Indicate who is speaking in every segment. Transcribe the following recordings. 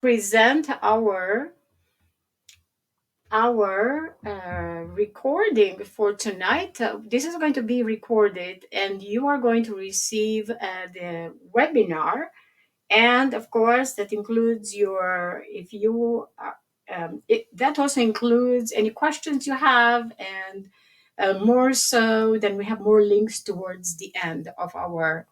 Speaker 1: present our recording for tonight. This is going to be recorded, and you are going to receive the webinar. And of course, that includes your, if you, that also includes any questions you have, and more so, then we have more links towards the end of our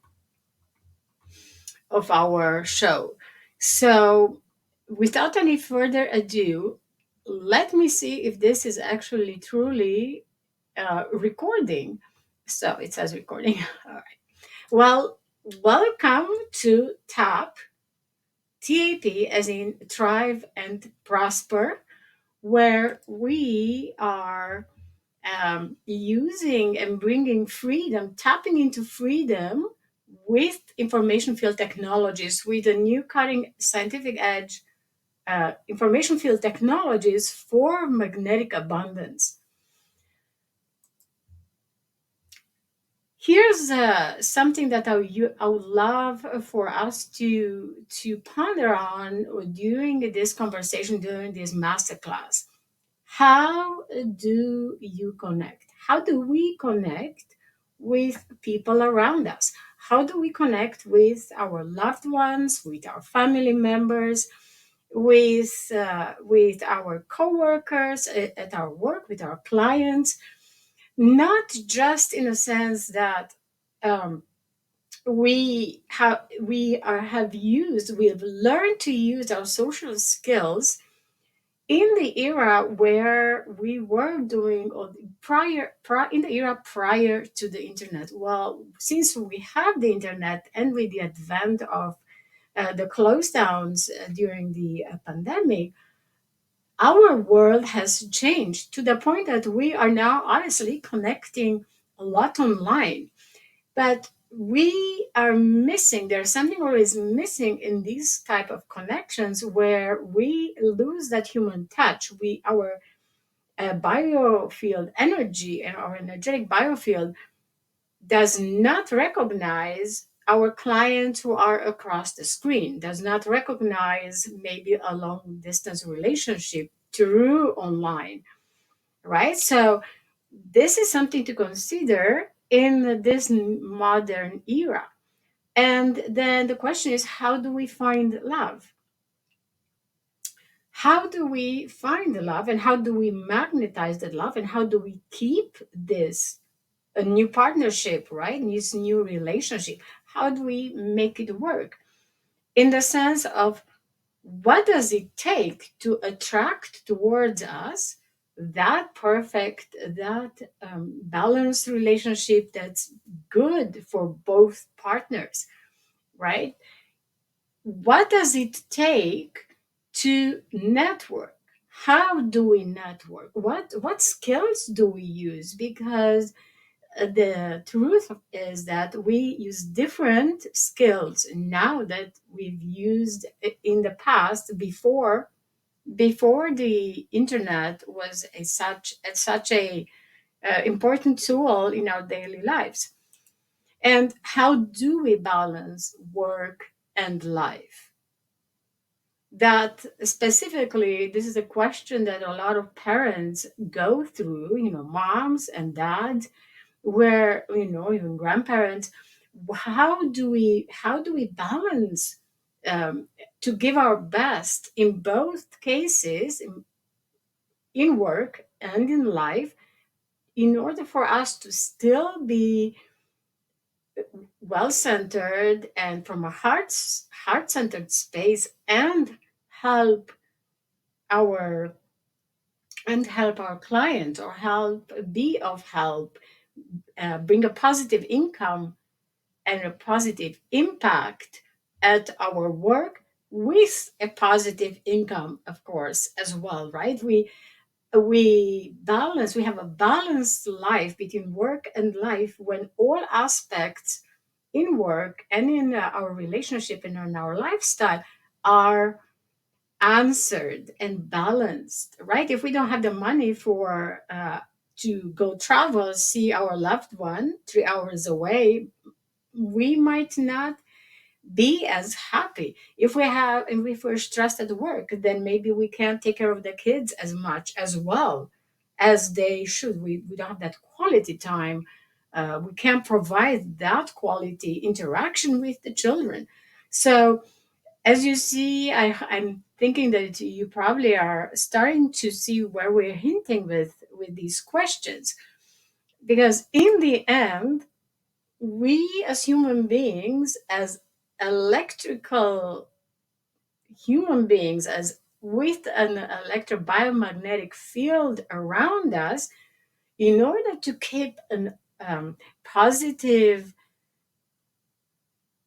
Speaker 1: show. So, without any further ado, let me see if this is actually truly recording. So it says recording. All right. Well, welcome to TAP, as in Thrive and Prosper, where we are using and bringing freedom, tapping into freedom with information field technologies, with a new cutting scientific edge information field technologies for magnetic abundance. Here's something that I would love for us to ponder on during this conversation, during this masterclass. How do you connect? How do we connect with people around us? How do we connect with our loved ones, with our family members, with our coworkers at our work, with our clients? Not just in a sense that um, we've learned to use our social skills in the era where we were doing, or in the era prior to the internet. Well, since we have the internet, and with the advent of the close downs during the pandemic, our world has changed to the point that we are now honestly connecting a lot online. But we are missing, there's something always missing in these type of connections, where we lose that human touch. Our biofield energy, and our energetic biofield does not recognize our clients who are across the screen, does not recognize maybe a long distance relationship through online, right? So this is something to consider in this modern era. And then the question is, how do we find love? How do we find the love, and how do we magnetize that love, and how do we keep this a new partnership, right? This new relationship. How do we make it work? In the sense of, what does it take to attract towards us that perfect, that balanced relationship that's good for both partners, right? What does it take to network? How do we network? What skills do we use? Because the truth is that we use different skills now that we've used in the past, before the internet was such a important tool in our daily lives. And how do we balance work and life? That specifically, this is a question that a lot of parents go through, moms and dads, where, even grandparents. How do we balance, to give our best in both cases, in work and in life, in order for us to still be well centered, and from a heart centered space, and help our help our clients, or be of help, bring a positive income and a positive impact at our work, with a positive income, of course, as well, right? We have a balanced life between work and life, when all aspects in work and in our relationship and in our lifestyle are answered and balanced, right? If we don't have the money for to go travel, see our loved one 3 hours away, we might not be as happy. If we're stressed at work, then maybe we can't take care of the kids as much as well as they should. We don't have that quality time. We can't provide that quality interaction with the children. So as you see, I'm thinking that you probably are starting to see where we're hinting with these questions, because in the end, we as human beings, as electrical human beings, as with an electrobiomagnetic field around us, in order to keep an positive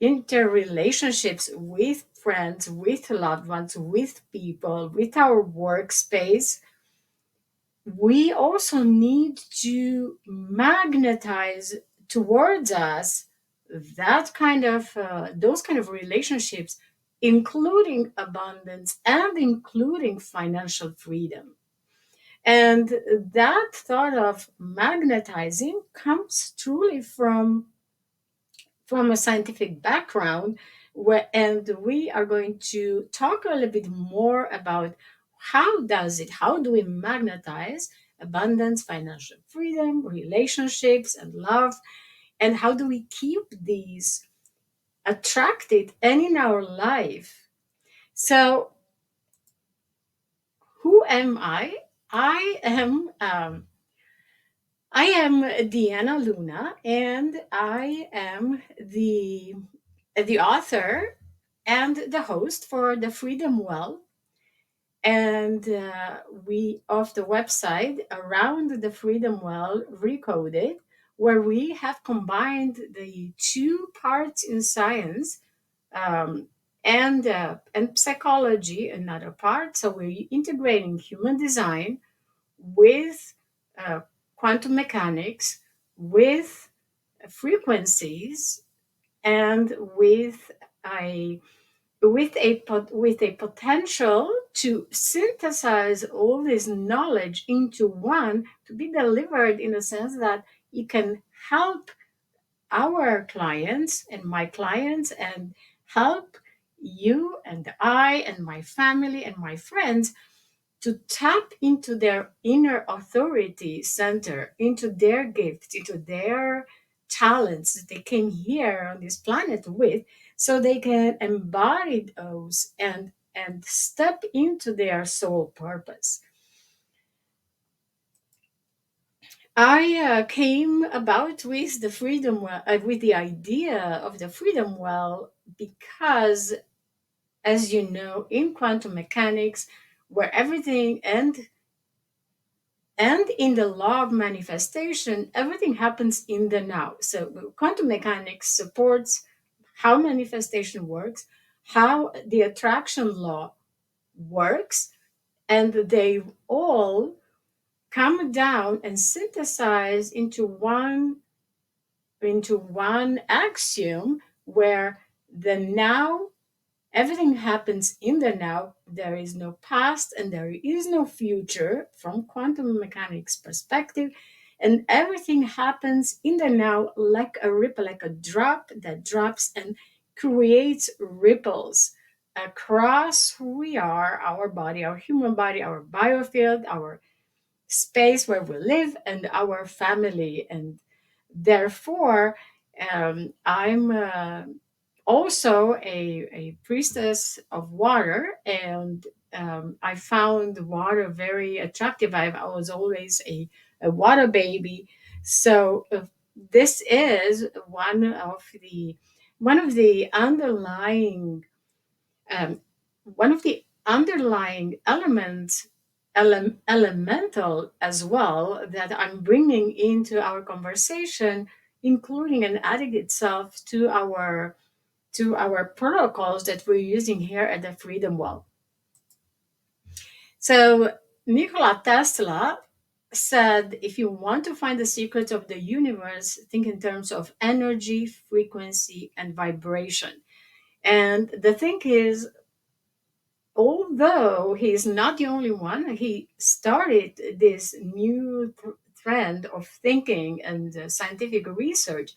Speaker 1: interrelationships with friends, with loved ones, with people, with our workspace, we also need to magnetize towards us that kind of those kind of relationships, including abundance and including financial freedom. And that thought of magnetizing comes truly from a scientific background, and we are going to talk a little bit more about how do we magnetize abundance, financial freedom, relationships, and love, and how do we keep these attracted and in our life. So who am I am Deanna Luna, and I am the author and the host for the Freedom Well, and we of the website around the Freedom Well Recoded, where we have combined the two parts in science, um, and psychology, another part. So we're integrating human design with uh, quantum mechanics, with frequencies, and a with a potential to synthesize all this knowledge into one, to be delivered in a sense that it can help our clients and my clients, and help you and I and my family and my friends to tap into their inner authority center, into their gifts, into their talents that they came here on this planet with, so they can embody those and step into their soul purpose. I came about with the with the idea of the freedom well, because, as you know, in quantum mechanics, where everything and in the law of manifestation, everything happens in the now. So quantum mechanics supports how manifestation works, how the attraction law works, and they all come down and synthesize into one axiom, where the now, everything happens in the now. There is no past and there is no future from quantum mechanics perspective. And everything happens in the now, like a ripple, like a drop that drops and creates ripples across who we are, our body, our human body, our biofield, our space where we live, and our family. And therefore, I'm also a priestess of water, and I found water very attractive. I was always a water baby. So this is one of the underlying um, one of the underlying elements, elemental as well, that I'm bringing into our conversation, including and adding itself to our protocols that we're using here at the Freedom Wall. So Nikola Tesla said, if you want to find the secrets of the universe, think in terms of energy, frequency, and vibration. And the thing is, although he's not the only one, he started this new trend of thinking and scientific research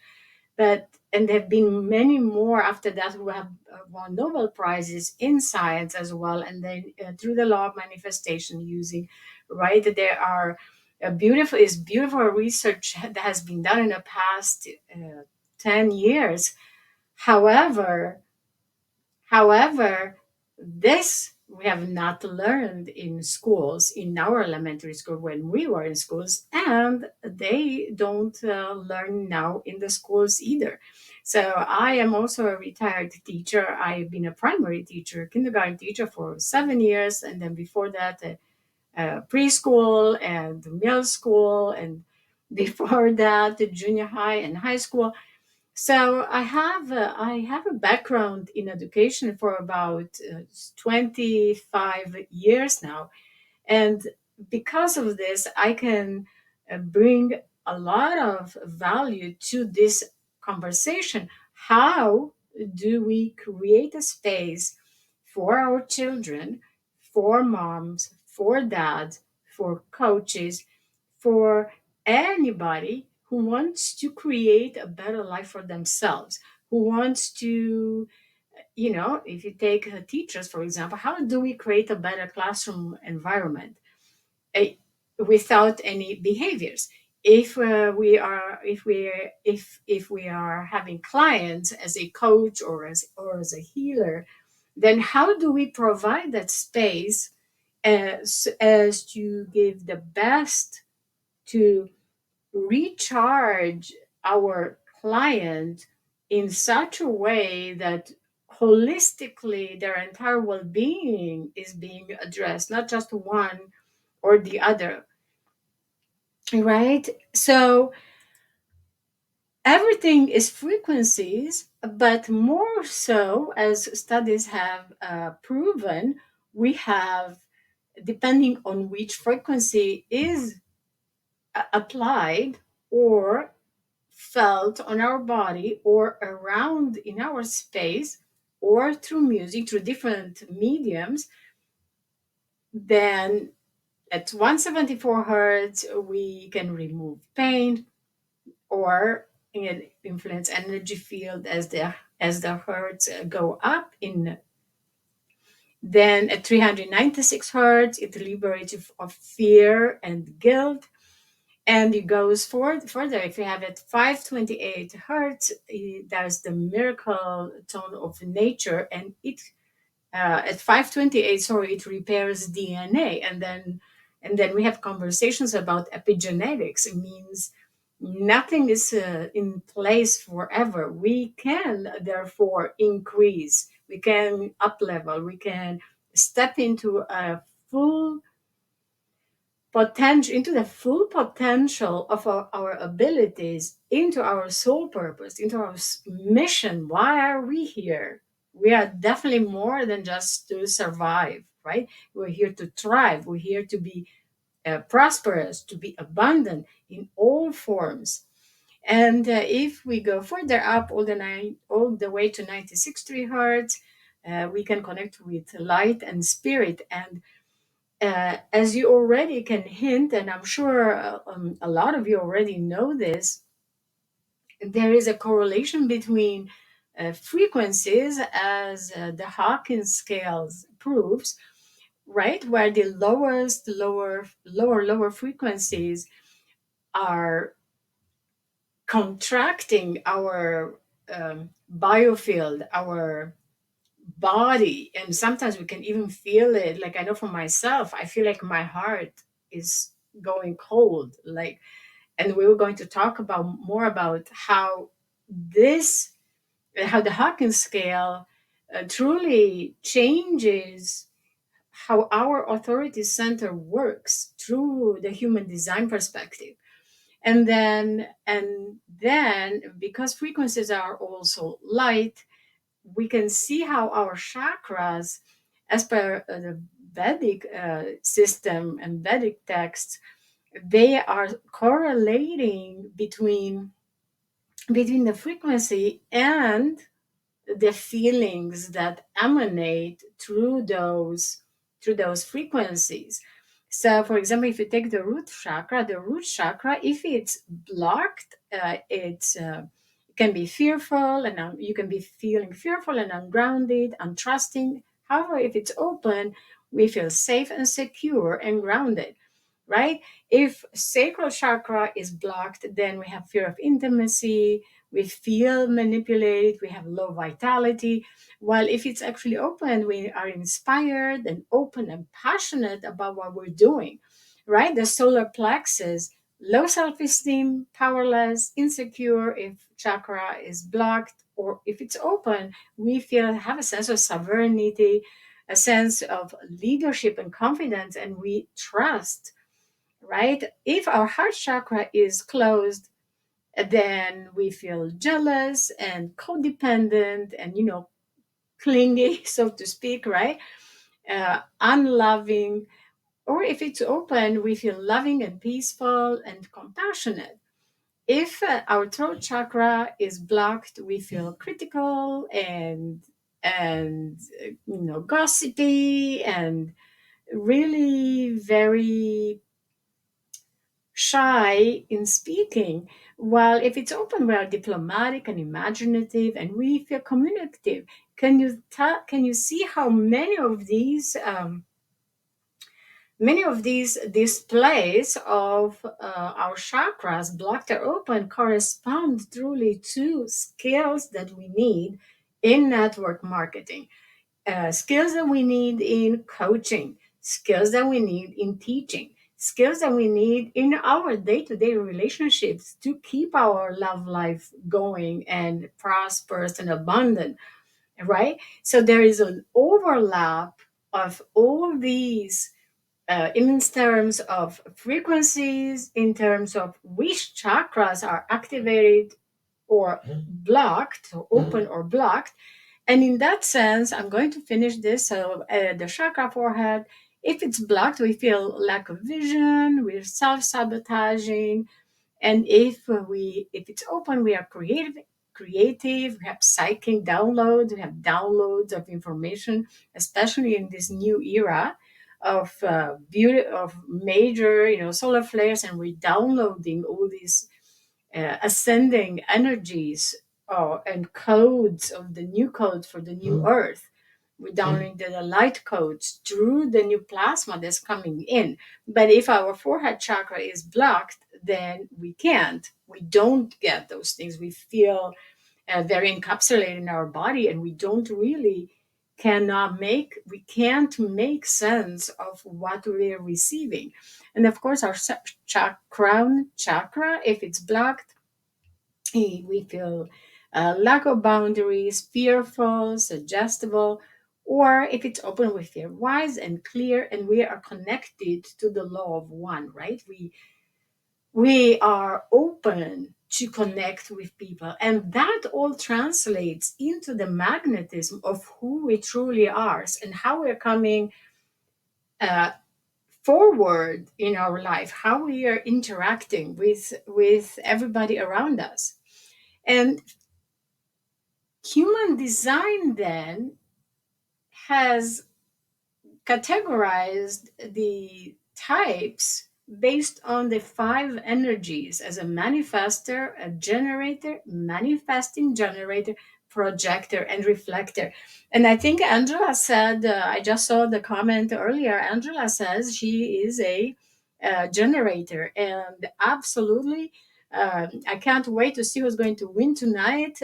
Speaker 1: But and there have been many more after that who have won Nobel prizes in science as well, and then through the law of manifestation using, right? There are beautiful research that has been done in the past 10 years. However, However, this we have not learned in schools, in our elementary school when we were in schools, and they don't learn now in the schools either. So I am also a retired teacher. I've been a primary teacher, kindergarten teacher for 7 years, and then before that, preschool and middle school, and before that, the junior high and high school. So I have a background in education for about 25 years now, and because of this, I can bring a lot of value to this conversation. How do we create a space for our children, for moms, for dads, for coaches, for anybody who wants to create a better life for themselves, who wants to, if you take teachers, for example, how do we create a better classroom environment uh, without any behaviors? If we are having clients as a coach or as a healer, then how do we provide that space as to give the best to recharge our client in such a way that holistically their entire well-being is being addressed, not just one or the other, right? So everything is frequencies, but more so, as studies have proven, we have, depending on which frequency is applied or felt on our body or around in our space or through music, through different mediums, then at 174 hertz we can remove pain or influence energy field as the hertz go up in. Then at 396 hertz it liberates you of fear and guilt, and it goes further. If you have at 528 hertz, that's the miracle tone of nature, and it at 528, sorry, it repairs DNA, and then we have conversations about epigenetics. It means nothing is in place forever. We can therefore increase, we can up level, we can step into a full potential, into the full potential of our abilities, into our soul purpose, into our mission. Why are we here? We are definitely more than just to survive, right? We're here to thrive. We're here to be prosperous, to be abundant in all forms. And if we go further up, all the way to 96 hertz, we can connect with light and spirit. And as you already can hint, and I'm sure a lot of you already know this, there is a correlation between frequencies, as the Hawkins scales proves, right? Where the lower frequencies are contracting our biofield, our body, and sometimes we can even feel it. Like I know for myself, I feel like my heart is going cold, like. And we were going to talk about more about this how the Hawkins scale truly changes how our authority center works through the human design perspective. And then because frequencies are also light, we can see how our chakras, as per the Vedic system and Vedic texts, they are correlating between the frequency and the feelings that emanate through those frequencies. So, for example, if you take the root chakra, if it's blocked, can be fearful and you can be feeling fearful and ungrounded, untrusting. However, if it's open, we feel safe and secure and grounded, right? If sacral chakra is blocked, then we have fear of intimacy, we feel manipulated, we have low vitality. While if it's actually open, we are inspired and open and passionate about what we're doing, right? The solar plexus, low self esteem, powerless, insecure. If chakra is blocked or if it's open, we feel have a sense of sovereignty, a sense of leadership and confidence, and we trust, right? If our heart chakra is closed, then we feel jealous and codependent and, clingy, so to speak, right? Unloving. Or if it's open, we feel loving and peaceful and compassionate. If our throat chakra is blocked, we feel critical and gossipy and really very shy in speaking. While if it's open, we are diplomatic and imaginative, and we feel communicative. Can you see how many of these displays of our chakras, blocked or open, correspond truly to skills that we need in network marketing, skills that we need in coaching, skills that we need in teaching, skills that we need in our day-to-day relationships to keep our love life going and prosperous and abundant, right? So there is an overlap of all these in terms of frequencies, in terms of which chakras are activated or blocked, or open or blocked. And in that sense, I'm going to finish this. So, the chakra forehead, if it's blocked, we feel lack of vision, we're self sabotaging, and if it's open, we are creative, we have psychic downloads, we have downloads of information, especially in this new era of beauty, of major, solar flares, and we're downloading all these ascending energies and codes of the new code for the new earth. We're downloading the light codes through the new plasma that's coming in. But if our forehead chakra is blocked, then we can't. We don't get those things. We feel very encapsulated in our body, and we can't make sense of what we're receiving. And of course, our crown chakra, if it's blocked, we feel lack of boundaries, fearful, suggestible, or if it's open, we feel wise and clear, and we are connected to the law of one, right? We are open to connect with people, and that all translates into the magnetism of who we truly are and how we're coming uh, forward in our life, how we are interacting with everybody around us. And human design then has categorized the types based on the five energies as a manifester, a generator, manifesting generator, projector, and reflector. And I think Angela said, I just saw the comment earlier. Angela says she is a generator, and absolutely. I can't wait to see who's going to win tonight,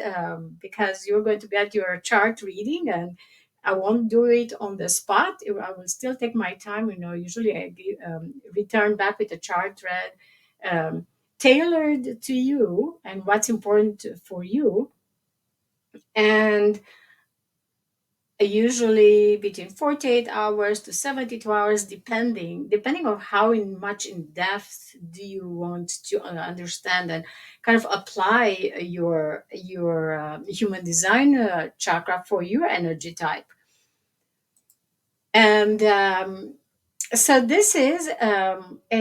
Speaker 1: because you're going to get your chart reading, and I won't do it on the spot. I will still take my time. Usually return back with a chart read, um, tailored to you and what's important for you. And usually between 48 hours to 72 hours, depending on how much in depth do you want to understand and kind of apply your human design chakra for your energy type. And so this is a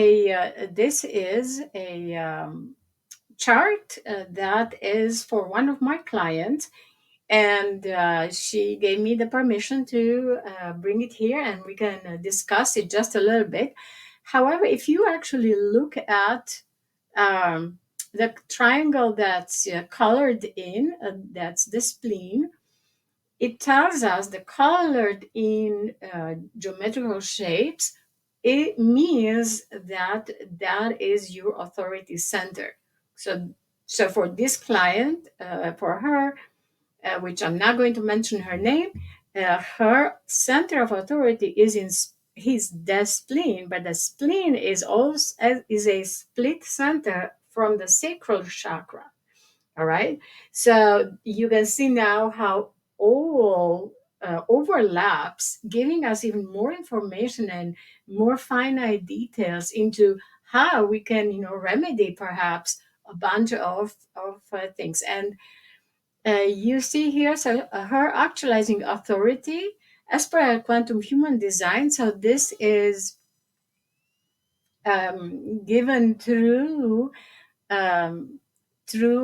Speaker 1: chart that is for one of my clients, and she gave me the permission to bring it here, and we can discuss it just a little bit. However, if you actually look at um, the triangle that's colored in, that's the spleen. It tells us the colored in geometrical shapes. It means that that is your authority center. So, so for this client, for her, which I'm not going to mention her name, her center of authority is in his the spleen, but the spleen is also is a split center from the sacral chakra. All right. So you can see now how all overlaps, giving us even more information and more finite details into how we can, remedy perhaps a bunch of things. And you see here, so her actualizing authority as per quantum human design. So this is given um, through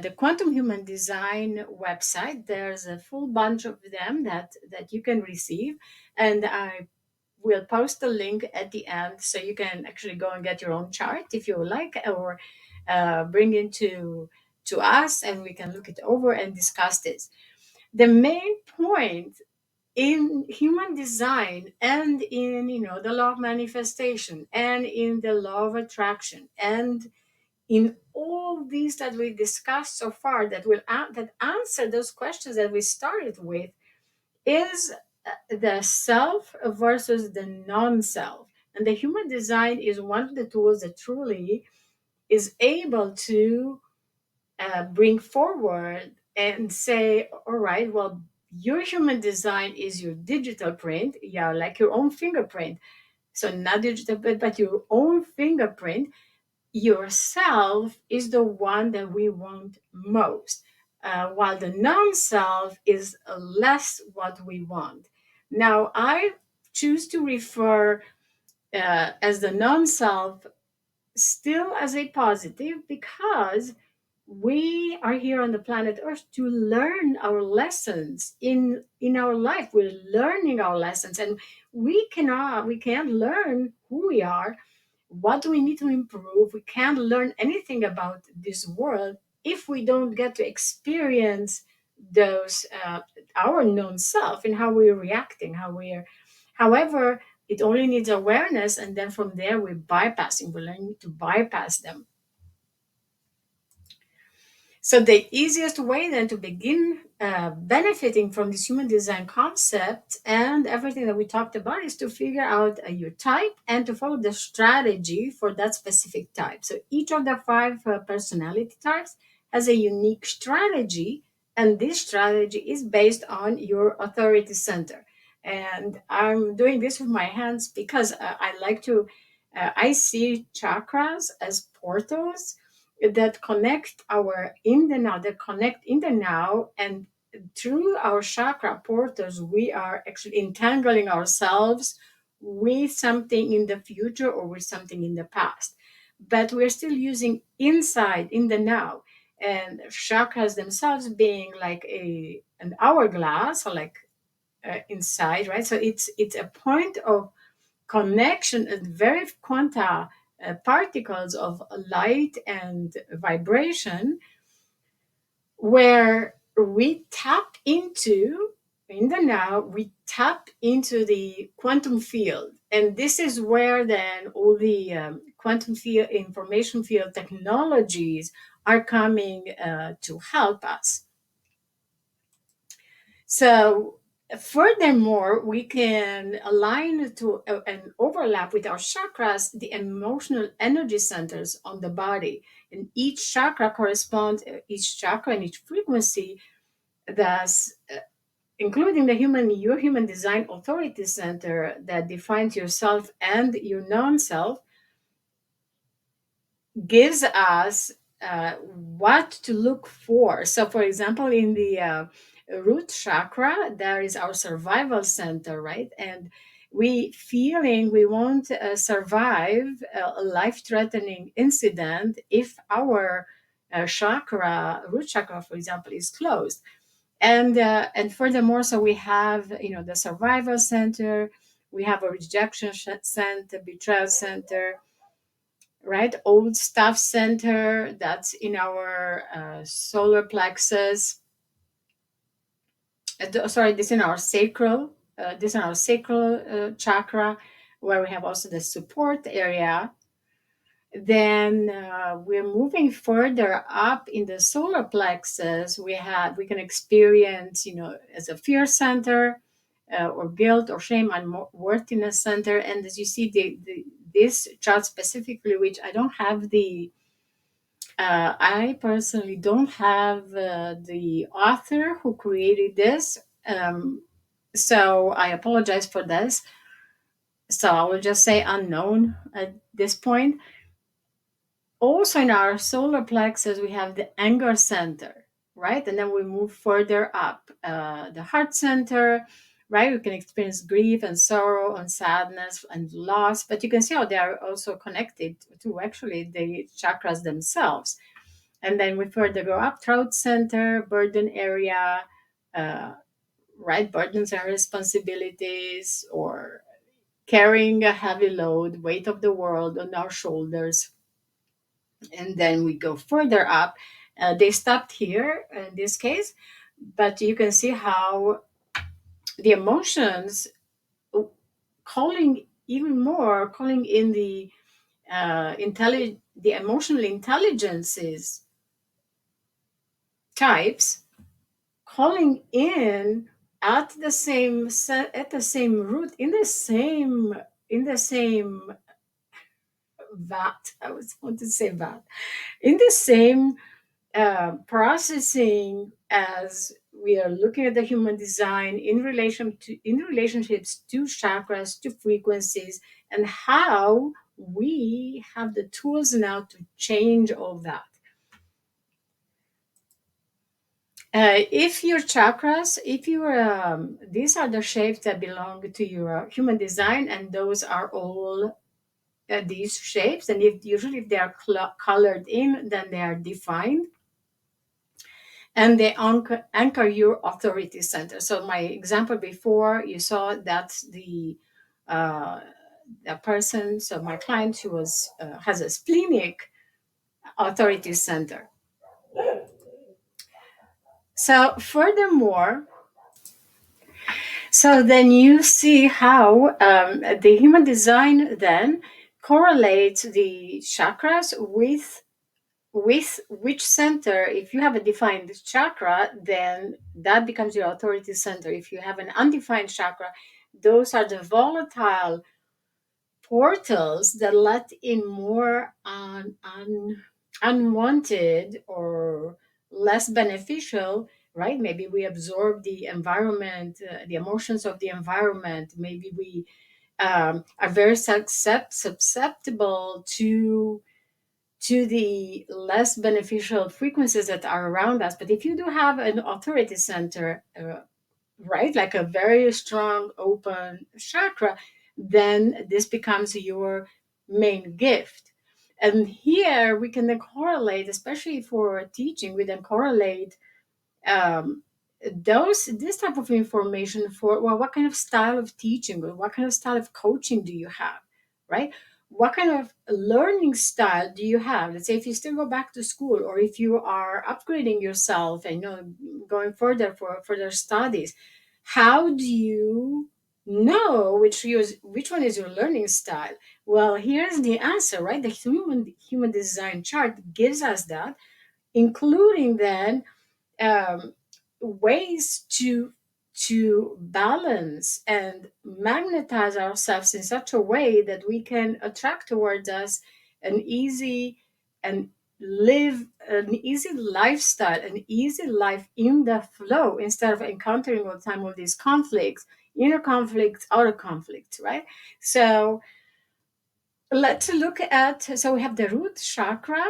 Speaker 1: the quantum human design website. There's a full bunch of them that you can receive, and I will post the link at the end so you can actually go and get your own chart if you would like, or bring it to us and we can look it over and discuss this. The main point in human design and in the law of manifestation and in the law of attraction and in all these that we discussed so far that that answer those questions that we started with is the self versus the non-self. And the human design is one of the tools that truly is able to bring forward and say, all right, well, your human design is your digital print, yeah, like your own fingerprint. So not digital, but your own fingerprint. Yourself is the one that we want most, while the non-self is less what we want. Now, I choose to refer as the non-self still as a positive because we are here on the planet Earth to learn our lessons in our life. We're learning our lessons, and we can't learn who we are, what do we need to improve. We can't learn anything about this world if we don't get to experience those our known self and how we're reacting, how we're however it only needs awareness, and then from there we're learning to bypass them. So the easiest way then to begin benefiting from this human design concept and everything that we talked about is to figure out your type and to follow the strategy for that specific type. So each of the five personality types has a unique strategy, and this strategy is based on your authority center. And I'm doing this with my hands because I like to, I see chakras as portals that connect our in the now, that connect in the now, and through our chakra portals we are actually entangling ourselves with something in the future or with something in the past, but we're still using inside in the now, and chakras themselves being like a an hourglass or like inside, right? So it's a point of connection at very quanta particles of light and vibration where we tap into in the now, we tap into the quantum field, and this is where then all the quantum field information field technologies are coming to help us. So, furthermore, we can align to and overlap with our chakras, the emotional energy centers on the body. And each chakra corresponds, each chakra and each frequency, thus, including your human design authority center that defines yourself and your non self, gives us what to look for. So, for example, in the root chakra, there is our survival center, right? And we won't survive a life-threatening incident if our root chakra, for example, is closed. And furthermore, so we have the survival center, we have a rejection center, betrayal center, right? Old staff center, that's in our solar plexus. Sorry, this in our sacral. This in our sacral chakra, where we have also the support area. Then we're moving further up in the solar plexus. We can experience, as a fear center, or guilt or shame and worthiness center. And as you see, this chart specifically, which I don't have I personally don't have the author who created this. So I apologize for this. So I will just say unknown at this point. Also in our solar plexus, we have the anger center, right? And then we move further up, the heart center, right? We can experience grief and sorrow and sadness and loss, but you can see how they are also connected to actually the chakras themselves. And then we further go up, throat center, burden area, uh, right? Burdens and responsibilities, or carrying a heavy load, weight of the world on our shoulders. And then we go further up. They stopped here in this case, but you can see how the emotions, calling even more, calling in the emotional intelligences types, calling in at the same root, in the same vat. I was want to say vat, in the same processing, as we are looking at the human design in relationships to chakras, to frequencies, and how we have the tools now to change all that. If your chakras, if you these are the shapes that belong to your human design, and those are all these shapes. And if usually if they are colored in, then they are defined, and they anchor your authority center. So my example before, you saw that uh, the person, so my client, who was has a splenic authority center. So furthermore, so then you see how the human design then correlates the chakras with which center. If you have a defined chakra, then that becomes your authority center. If you have an undefined chakra, those are the volatile portals that let in more unwanted or less beneficial, right? Maybe we absorb the environment, the emotions of the environment. Maybe we are very susceptible to the less beneficial frequencies that are around us. But if you do have an authority center, right, like a very strong open chakra, then this becomes your main gift. And here we can then correlate, especially for teaching, we then correlate um, those this type of information for, well, what kind of style of teaching or what kind of style of coaching do you have, right? What kind of learning style do you have? Let's say if you still go back to school, or if you are upgrading yourself and going further for further studies, how do you know which one is your learning style? Well, here's the answer, right? The human design chart gives us that, including then um, ways to balance and magnetize ourselves in such a way that we can attract towards us an easy and live an easy lifestyle, an easy life in the flow, instead of encountering all the time all these conflicts, inner conflicts, outer conflicts, right? So let's look at, so we have the root chakra,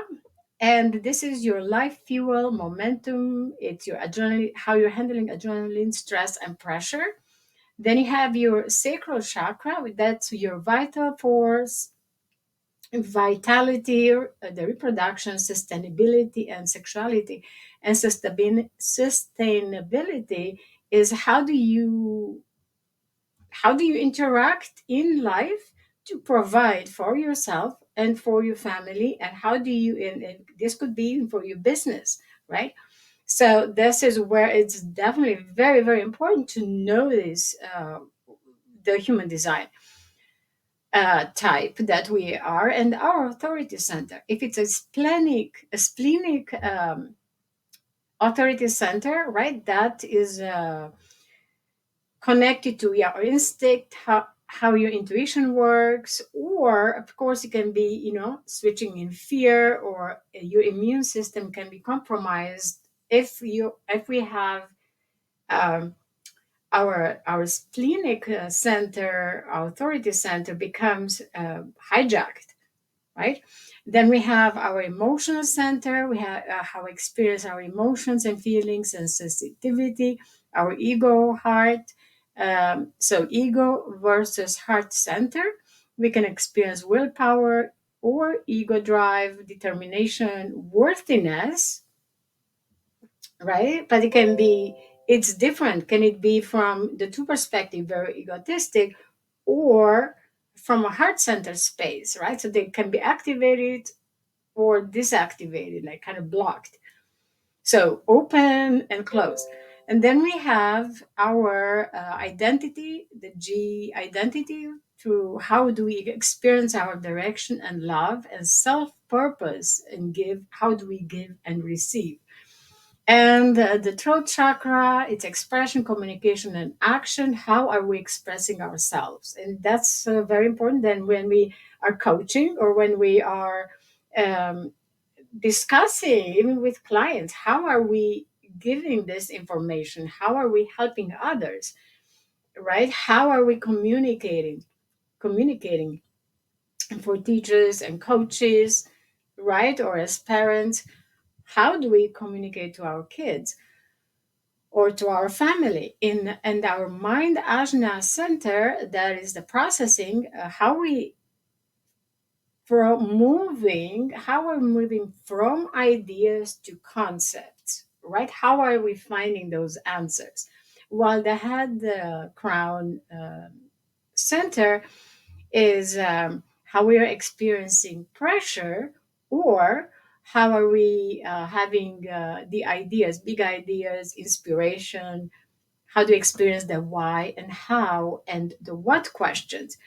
Speaker 1: and this is your life fuel, momentum. It's your adrenaline, how you're handling adrenaline, stress, and pressure. Then you have your sacral chakra, that's your vital force, vitality, the reproduction, sustainability, and sexuality. And sustainability is how do you interact in life to provide for yourself and for your family, and how do you, and this could be even for your business, right? So this is where it's definitely very, very important to notice the human design type that we are, and our authority center. If it's a splenic authority center, right, that is connected to your instinct, how your intuition works, or of course it can be, switching in fear, or your immune system can be compromised if we have um, our splenic center, our authority center becomes hijacked, right? Then we have our emotional center. We have how we experience our emotions and feelings and sensitivity, our ego, heart. So, ego versus heart center. We can experience willpower or ego drive, determination, worthiness, right? But it's different. Can it be from the two perspective, very egotistic, or from a heart center space, right? So they can be activated or disactivated, like kind of blocked. So open and close. And then we have our identity, the G identity, to how do we experience our direction and love and self purpose and give, how do we give and receive. And the throat chakra, it's expression, communication, and action. How are we expressing ourselves? And that's very important. Then, when we are coaching or when we are um, discussing, even with clients, how are we giving this information? How are we helping others? Right? How are we communicating? Communicating for teachers and coaches, right? Or as parents, how do we communicate to our kids or to our family in and our mind ajna center, that is the processing, how we from moving how we're moving from ideas to concepts, right? How are we finding those answers? While the head, the crown center is how we are experiencing pressure, or how are we having the ideas, big ideas, inspiration, how to experience the why and how and the what questions.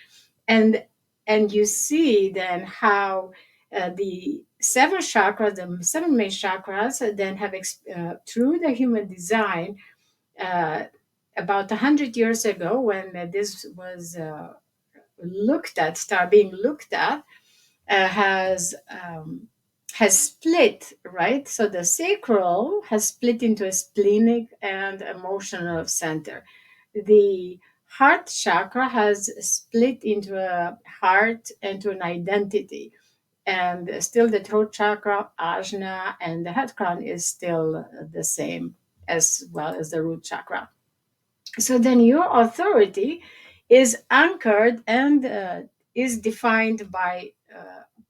Speaker 1: And and you see then how the seven chakras, the seven main chakras, then have through the human design, uh, about 100 years ago, when this was being looked at, has has split, right? So the sacral has split into a splenic and emotional center. The heart chakra has split into a heart and to an identity. And still the throat chakra, ajna, and the head crown is still the same, as well as the root chakra. So then your authority is anchored and is defined by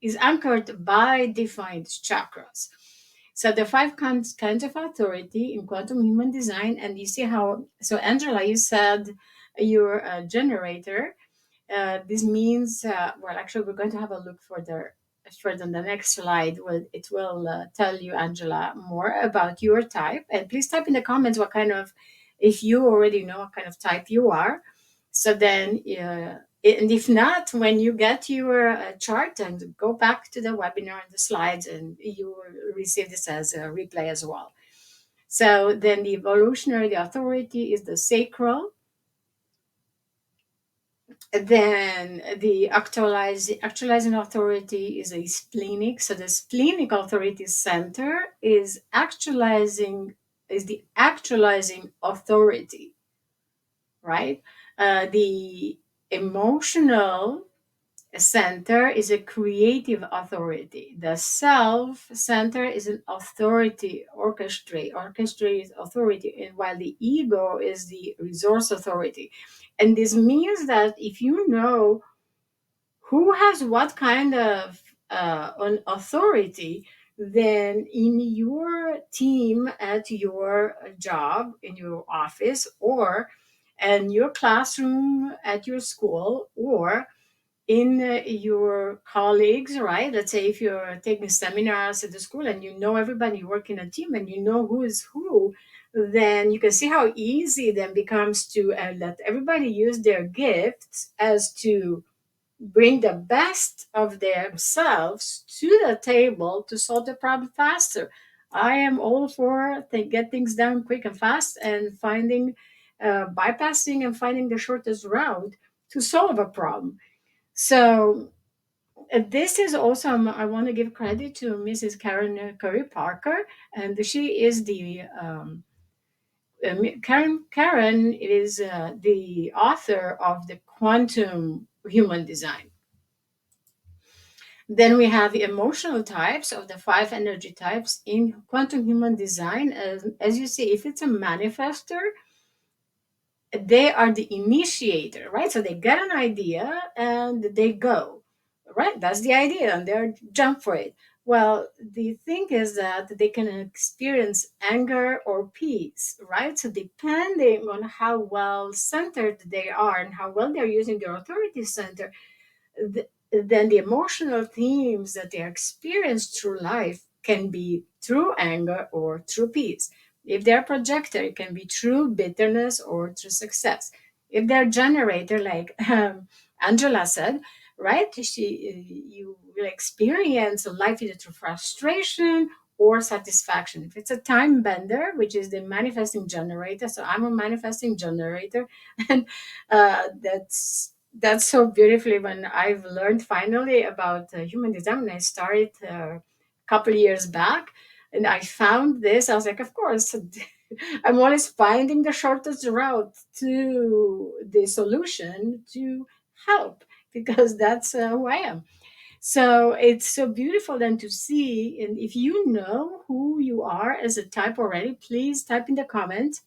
Speaker 1: is anchored by defined chakras. So the five kinds of authority in quantum human design, and you see how. So Angela, you said you're a generator. This means, well, actually, we're going to have a look further on the next slide. It will tell you, Angela, more about your type. And please type in the comments what kind of, if you already know what kind of type you are. So then, and if not, when you get your chart, and go back to the webinar and the slides, and you will receive this as a replay as well. So then the evolutionary, the authority is the sacral. Then the actualizing authority is a splenic. So the splenic authority center is the actualizing authority, right? The emotional center is a creative authority. The self center is an authority, orchestrate authority, and while the ego is the resource authority. And this means that if you know who has what kind of an authority, then in your team, at your job, in your office, or in your classroom at your school, or in your colleagues, right? Let's say if you're taking seminars at the school and you know everybody, you work in a team and you know who is who, then you can see how easy then becomes to let everybody use their gifts as to bring the best of themselves to the table to solve the problem faster. I am all for get things done quick and fast and finding, bypassing and finding the shortest route to solve a problem. So this is also, I want to give credit to Mrs. Karen Curry Parker, and she is the Karen is the author of the Quantum Human Design. Then we have the emotional types of the five energy types in quantum human design. As you see, if it's a manifester, they are the initiator, right? So they get an idea and they go, right? That's the idea, and they're jump for it. Well, the thing is that they can experience anger or peace, right? So depending on how well centered they are and how well they're using their authority center, then the emotional themes that they experience through life can be through anger or through peace. If they're a projector, it can be through bitterness or through success. If they're a generator, like Angela said, right, you will experience life either through frustration or satisfaction. If it's a time bender, which is the manifesting generator, so I'm a manifesting generator, and that's so beautifully when I've learned finally about human design. When I started a couple years back, and I found this, I was like, of course, I'm always finding the shortest route to the solution to help, because that's who I am. So it's so beautiful then to see. And if you know who you are as a type already, please type in the comments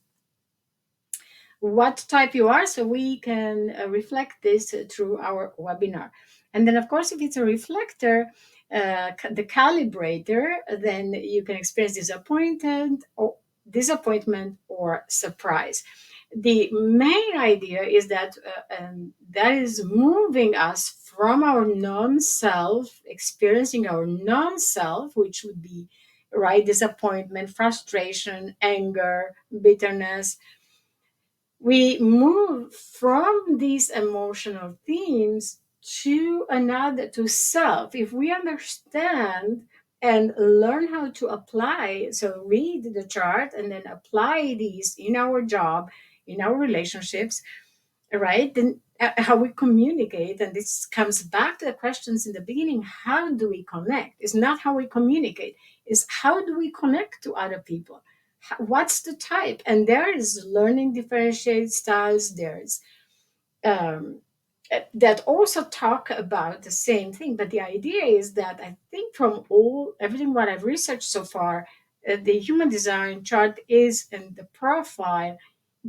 Speaker 1: what type you are so we can reflect this through our webinar. And then, of course, if it's a reflector, the calibrator, then you can experience disappointment or surprise. The main idea is that that is moving us from our non-self, experiencing our non-self, which would be right disappointment, frustration, anger, bitterness. We move from these emotional themes to another, to self. If we understand and learn how to apply, so read the chart and then apply these in our job, in our relationships, right? Then how we communicate, and this comes back to the questions in the beginning: how do we connect? It's not how we communicate, it's how do we connect to other people. What's the type? And there is learning differentiate styles, there's um, that also talk about the same thing, but the idea is that I think from all everything what I've researched so far, the human design chart is, and the profile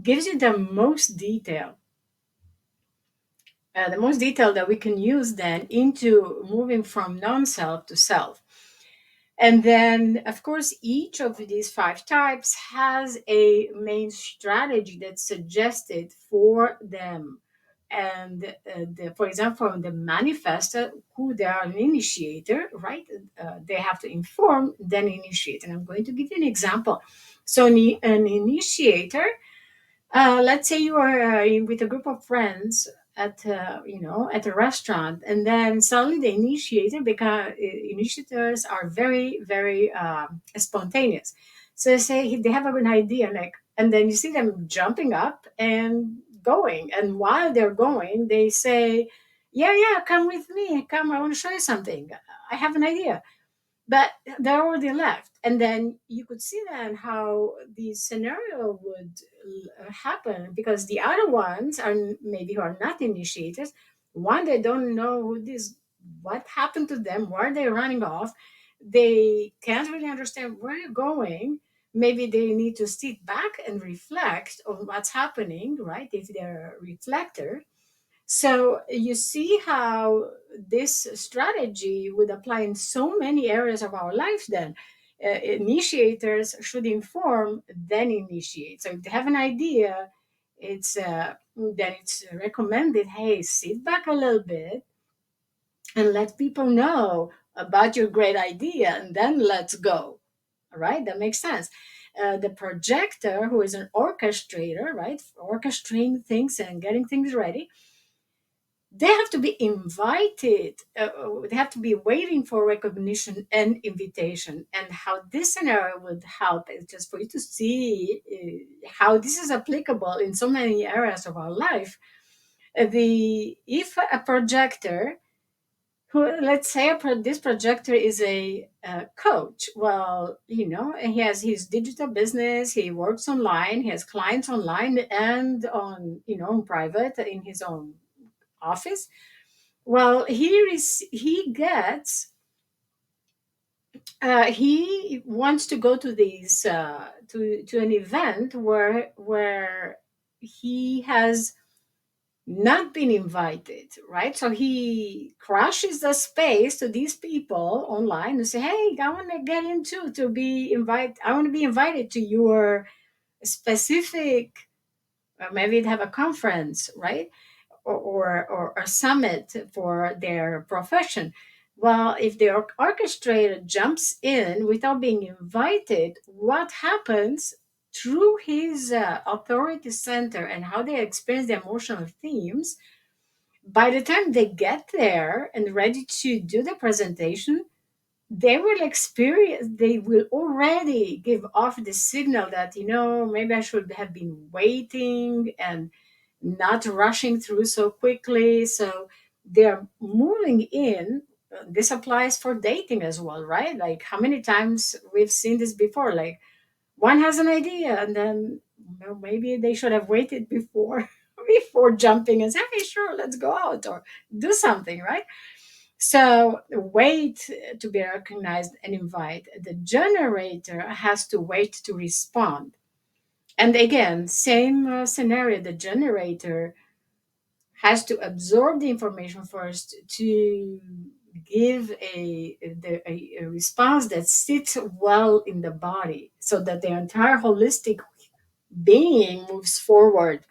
Speaker 1: gives you the most detail that we can use then into moving from non-self to self. And then, of course, each of these five types has a main strategy that's suggested for them. And for example, the manifestor, who they are an initiator, right? They have to inform, then initiate. And I'm going to give you an example. So, an initiator, let's say you are with a group of friends at at a restaurant, and then suddenly the initiator, because initiators are very spontaneous. So they say they have an idea, like, and then you see them jumping up and going, and while they're going, they say, "Yeah, come with me. Come, I want to show you something. I have an idea." But they're already left, and then you could see then how the scenario would happen, because the other ones are maybe who are not initiators. One, they don't know who this, what happened to them, why are they running off, they can't really understand where you're going. Maybe they need to sit back and reflect on what's happening, right, if they're a reflector. So you see how this strategy would apply in so many areas of our life then. Initiators should inform, then initiate. So if they have an idea, it's then it's recommended, hey, sit back a little bit, and let people know about your great idea, and then let's go. All right, that makes sense. The projector, who is an orchestrator, right, orchestrating things and getting things ready, they have to be invited. They have to be waiting for recognition and invitation. And how this scenario would help is just for you to see how this is applicable in so many areas of our life. The if a projector who, let's say this projector is a coach, well, he has his digital business, he works online, he has clients online and on, in private in his own office. Well, he gets he wants to go to these to an event where he has not been invited, right? So he crashes the space to these people online and say, "Hey, I want to get into to be invited. I want to be invited to your specific, maybe they have a conference, right? Or a summit for their profession." Well, if the orchestrator jumps in without being invited, what happens through his authority center and how they experience the emotional themes, by the time they get there and ready to do the presentation, they will already give off the signal that, maybe I should have been waiting and not rushing through so quickly. So they're moving in. This applies for dating as well, right? Like, how many times we've seen this before? Like, one has an idea, and then, maybe they should have waited before before jumping and say, "Hey, sure, let's go out or do something," right? So wait to be recognized and invite. The generator has to wait to respond. And again, same scenario. The generator has to absorb the information first to give a response that sits well in the body, so that the entire holistic being moves forward,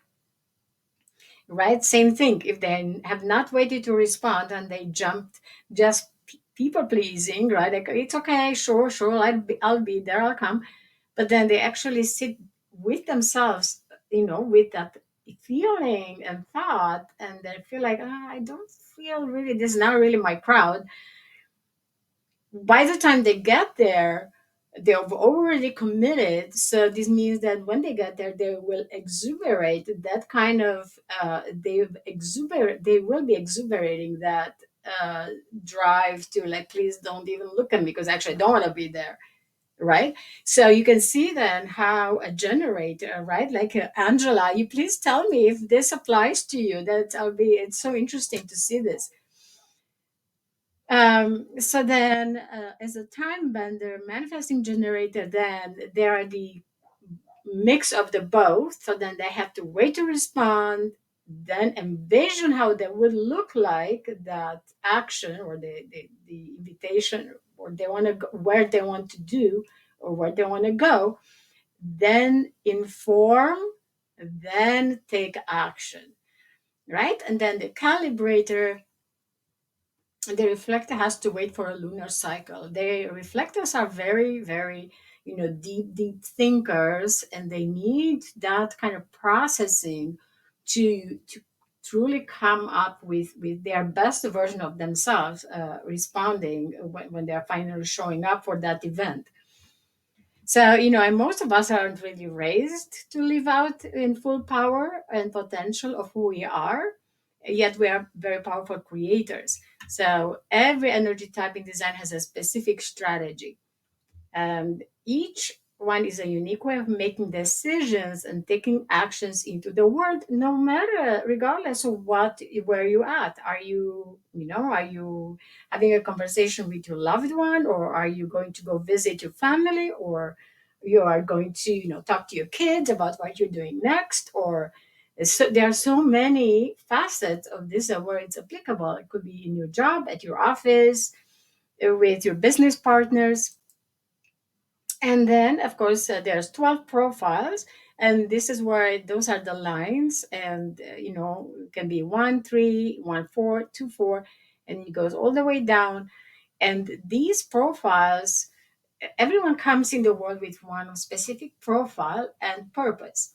Speaker 1: right? Same thing. If they have not waited to respond and they jumped, just people pleasing, right? Like, it's okay, sure, sure, I'll be there, I'll come. But then they actually sit with themselves, with that feeling and thought, and they feel like, I don't feel really, this is not really my crowd. By the time they get there, they've already committed. So this means that when they get there, they will exuberate that kind of they will be exuberating that drive to, like, please don't even look at me because actually I don't want to be there, right? So you can see then how a generator, right, like, Angela, you please tell me if this applies to you. That I'll be It's so interesting to see this. So then, as a time bender, manifesting generator, then there are the mix of the both. So then they have to wait to respond, then envision how that would look like, that action or the invitation, or they want to go, where they want to do or where they want to go, then inform, then take action, right? And then the calibrator, the reflector has to wait for a lunar cycle. The reflectors are very, very, deep thinkers, and they need that kind of processing to truly come up with their best version of themselves, responding when they're finally showing up for that event. So, and most of us aren't really raised to live out in full power and potential of who we are, yet we are very powerful creators. So, every energy type in design has a specific strategy. And each one is a unique way of making decisions and taking actions into the world, no matter, regardless of where you at. Are you having a conversation with your loved one, or are you going to go visit your family, or you are going to, talk to your kids about what you're doing next, or there are so many facets of this where it's applicable. It could be in your job, at your office, with your business partners. And then, of course, there's 12 profiles, and this is where those are the lines, and it can be 1 3 1 4 2 4, and it goes all the way down. And these profiles, everyone comes in the world with one specific profile and purpose.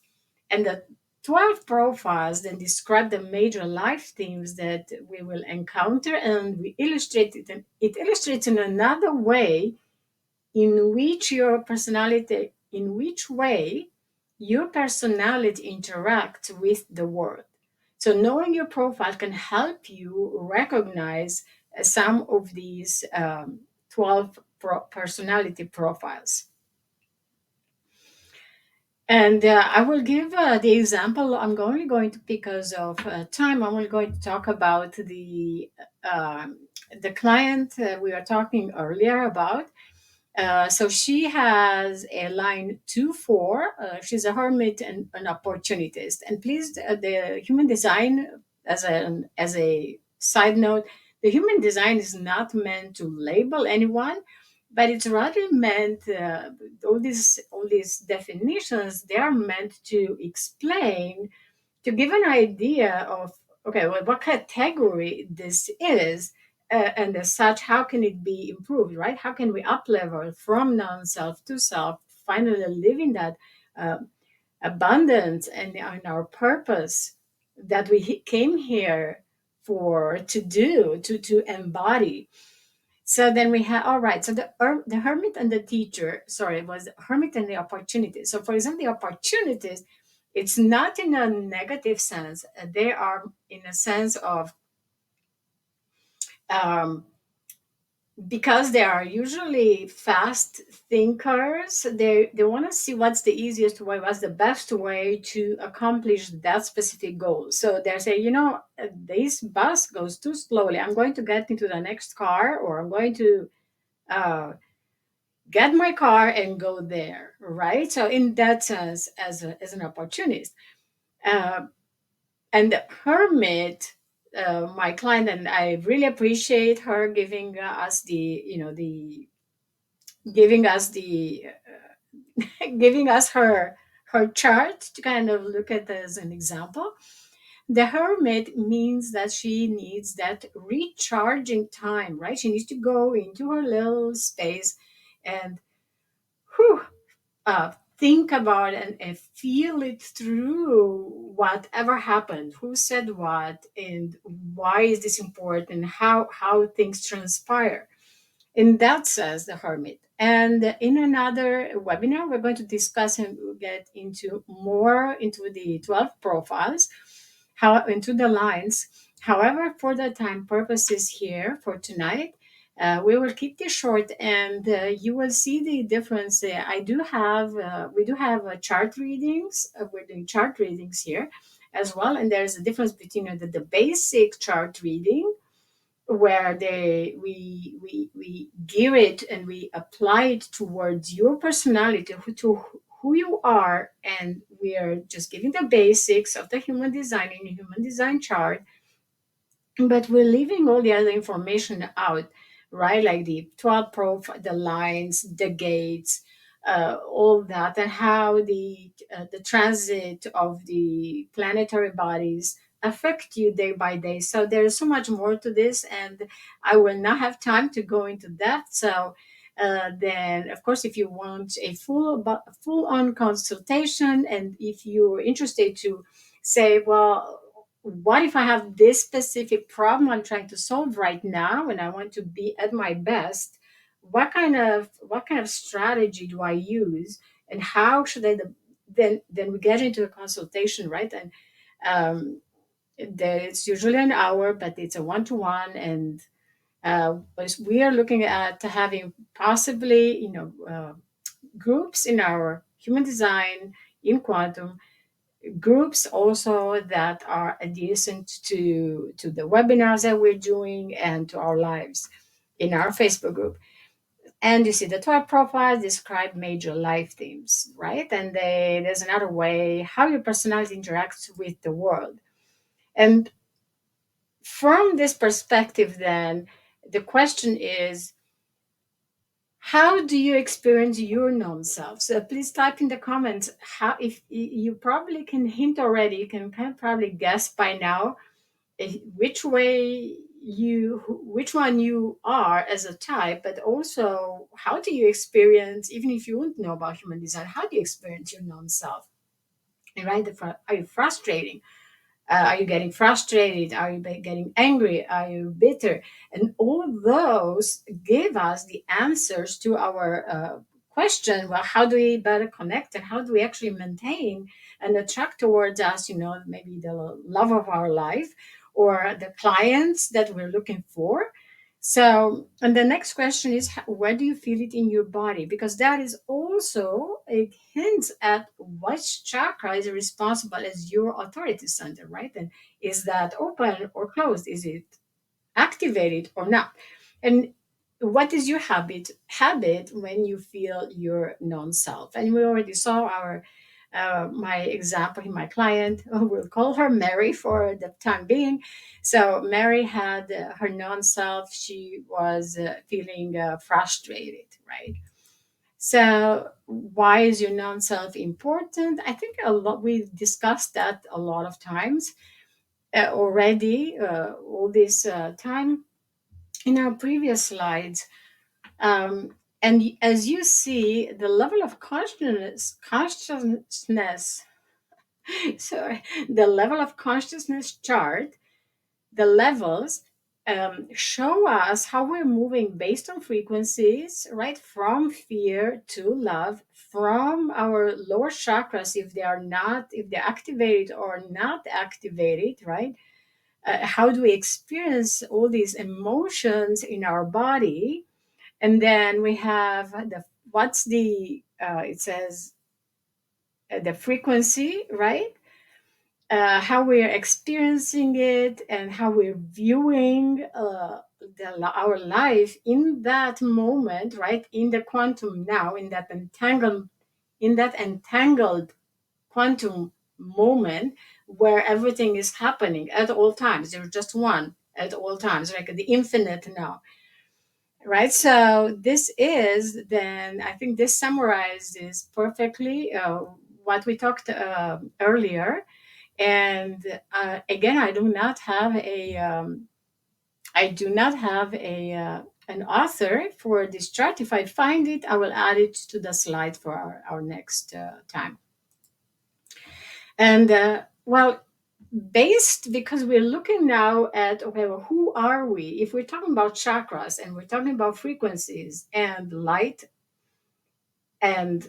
Speaker 1: And the 12 profiles then describe the major life themes that we will encounter, and we illustrate it. And it illustrates in another way in which way your personality interacts with the world. So knowing your profile can help you recognize some of these 12 personality profiles. And I will give the example. I'm only going to, because of time, I'm only going to talk about um the client we were talking earlier about. So she has a line 2 4. She's a hermit and an opportunist. And please, the human design, as a side note, the human design is not meant to label anyone, but it's rather meant, all these definitions, they are meant to explain, to give an idea of, okay, well, what category this is, and as such, how can it be improved, right? How can we up level from non-self to self, finally living that uh, abundance and our purpose that we came here for, to do, to embody. So then we have, all right. So the hermit and the teacher, sorry, it was the hermit and the opportunity. So for example, the opportunities, it's not in a negative sense. They are in a sense of, um, because they are usually fast thinkers. They want to see what's the easiest way, what's the best way to accomplish that specific goal. So they say, this bus goes too slowly. I'm going to get into the next car, or I'm going to uh, get my car and go there, right? So in that sense, as an opportunist, uh, and the hermit, my client, and I really appreciate her giving us the giving us the giving us her chart to kind of look at as an example. The hermit means that she needs that recharging time, right? She needs to go into her little space and whew, think about and feel it through whatever happened, who said what, and why is this important, how things transpire. And that says the hermit. And in another webinar, we're going to discuss and get into more into the 12 profiles, how into the lines. However, for the time purposes here for tonight, we will keep this short, and you will see the difference. We do have chart readings. We're doing chart readings here as well, and there's a difference between the basic chart reading, where we gear it and we apply it towards your personality, to who you are, and we are just giving the basics of the human design in a human design chart, but we're leaving all the other information out, right? Like the 12 profile, the lines, the gates, all that, and how the transit of the planetary bodies affect you day by day. So there's so much more to this, and I will not have time to go into that. So then, of course, if you want a full on consultation, and if you're interested to say, well, what if I have this specific problem I'm trying to solve right now and I want to be at my best? What kind of strategy do I use, and how should I then we get into a consultation, right? And it's usually an hour, but it's a one-to-one, and we are looking at having possibly groups in our human design, in quantum, groups also that are adjacent to the webinars that we're doing and to our lives in our Facebook group. And you see the 12 profiles describe major life themes, right? And there's another way how your personality interacts with the world. And from this perspective, then the question is, how do you experience your non-self? So please type in the comments how, if you probably can hint already, you can probably guess by now which way which one you are as a type, but also how do you experience, even if you wouldn't know about human design, how do you experience your non-self, right? Are you frustrating? Are you getting frustrated? Are you getting angry? Are you bitter? And all those give us the answers to our question. Well, how do we better connect, and how do we actually maintain and attract towards us, maybe the love of our life or the clients that we're looking for? So, and the next question is, where do you feel it in your body? Because that is also a hint at which chakra is responsible as your authority center, right? And is that open or closed? Is it activated or not? And what is your habit when you feel your non-self? And we already saw our my example in my client. We'll call her Mary for the time being. So Mary had her non-self. She was feeling frustrated, right? So why is your non-self important? I think a lot we discussed that a lot of times already, all this time in our previous slides. And as you see, the level of consciousness, sorry, the level of consciousness chart, the levels show us how we're moving based on frequencies, right? From fear to love, from our lower chakras, if they're activated or not activated, right? How do we experience all these emotions in our body? And then we have what's the it says the frequency, right? How we're experiencing it and how we're viewing our life in that moment, right? In the quantum now, in that entangled quantum moment where everything is happening at all times. There's just one at all times, like the infinite now, right? So this is then, I think this summarizes perfectly what we talked earlier. And again, I do not have a an author for this chart. If I find it, I will add it to the slide for our next time. And well, based, because we're looking now at, okay, well, who are we? If we're talking about chakras and we're talking about frequencies and light and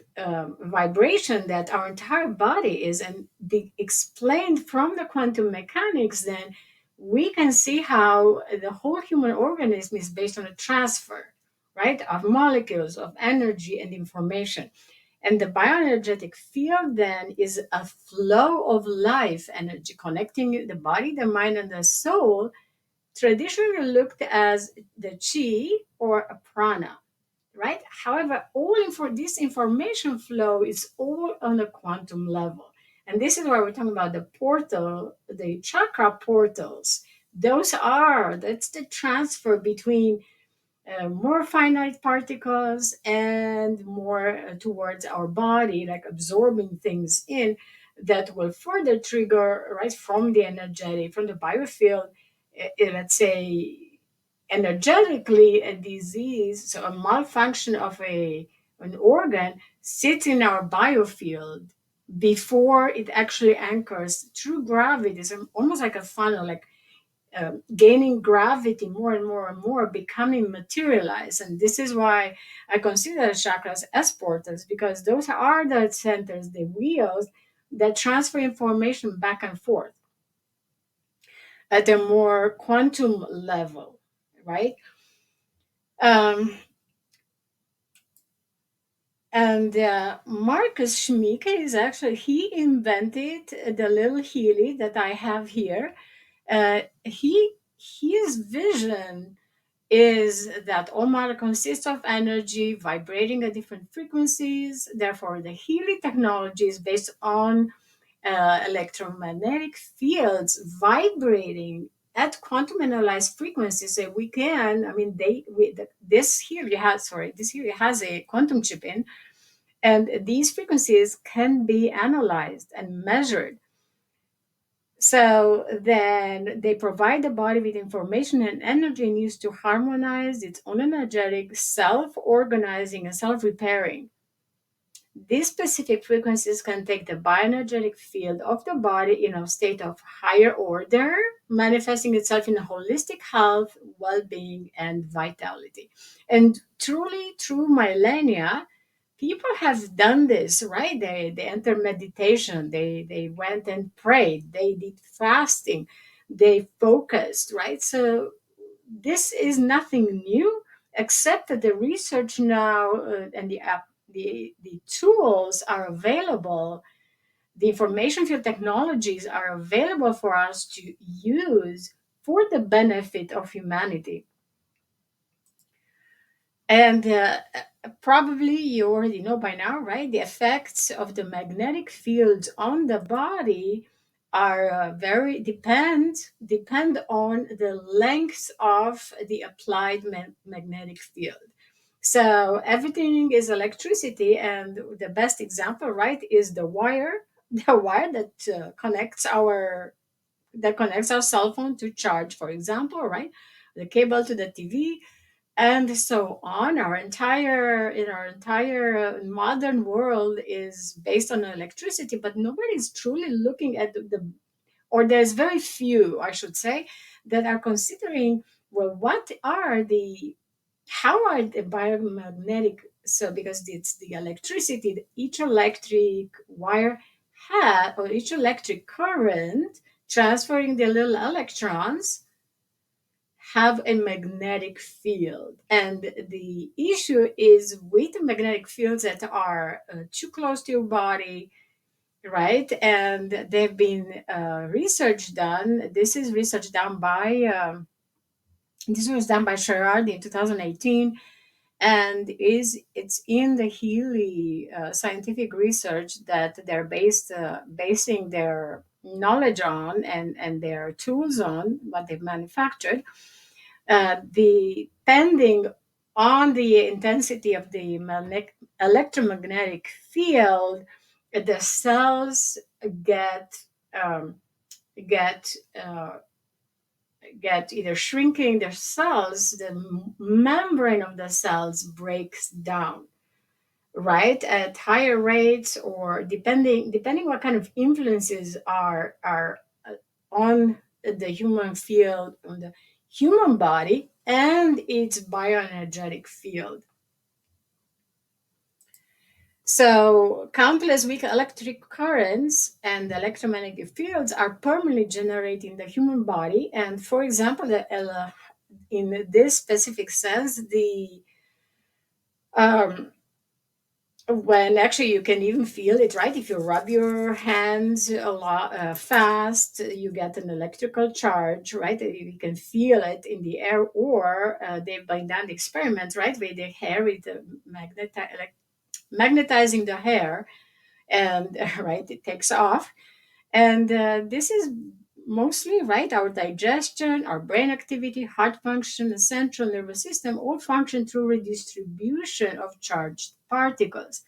Speaker 1: vibration that our entire body is, and explained from the quantum mechanics, then we can see how the whole human organism is based on a transfer, right, of molecules of energy and information. And the bioenergetic field then is a flow of life energy connecting the body, the mind, and the soul, traditionally looked as the chi or a prana, right? However, this information flow is all on a quantum level. And this is why we're talking about the chakra portals. That's the transfer between more finite particles and more towards our body, like absorbing things in that will further trigger, right, from the energetic, from the biofield, let's say, energetically a disease, so a malfunction of an organ sits in our biofield before it actually anchors through gravity. It's almost like a funnel, like gaining gravity more and more and more, becoming materialized. And this is why I consider the chakras as portals, because those are the centers, the wheels that transfer information back and forth at a more quantum level, right? Um, and Marcus Schmieke is actually, he invented the little Healy that I have here. His vision is that all matter consists of energy vibrating at different frequencies. Therefore, the Healy technology is based on electromagnetic fields vibrating at quantum analyzed frequencies. So we can, I mean, this Healy has a quantum chip in, and these frequencies can be analyzed and measured So then they provide the body with information and energy needs to harmonize its own energetic, self organizing, and self repairing. These specific frequencies can take the bioenergetic field of the body in a state of higher order, manifesting itself in holistic health, well being, and vitality. And truly, through millennia, people have done this, right? They entered meditation, they went and prayed, they did fasting, they focused, right? So this is nothing new, except that the research now and the tools are available. The information field technologies are available for us to use for the benefit of humanity. And probably you already know by now, right? The effects of the magnetic fields on the body are very depend on the length of the applied magnetic field. So everything is electricity, and the best example, right, is the wire, the wire that connects our cell phone to charge, for example, right? The cable to the TV, and so on. Our entire modern world is based on electricity, but nobody's truly looking at or there's very few, I should say, that are considering, well, what are the how are the biomagnetic, so because it's the electricity, each electric wire had, or each electric current transferring the little electrons have a magnetic field. And the issue is with the magnetic fields that are too close to your body, right? And they've been research done. This was done by Sherrard in 2018, and it's in the Healy scientific research that they're basing their knowledge on, and their tools on what they've manufactured. Depending on the intensity of the electromagnetic field, the cells get um, get uh, get either shrinking. Their cells, the membrane of the cells breaks down, right, at higher rates, or depending what kind of influences are on the human field, on the human body and its bioenergetic field. So countless weak electric currents and electromagnetic fields are permanently generated in the human body. And for example, in this specific sense, the um, when actually you can even feel it, right? If you rub your hands a lot fast, you get an electrical charge, right? You can feel it in the air, or they've done experiments, right, with the hair, with the magnetizing the hair, and right, it takes off. And this is mostly, right, our digestion, our brain activity, heart function, the central nervous system all function through redistribution of charged particles.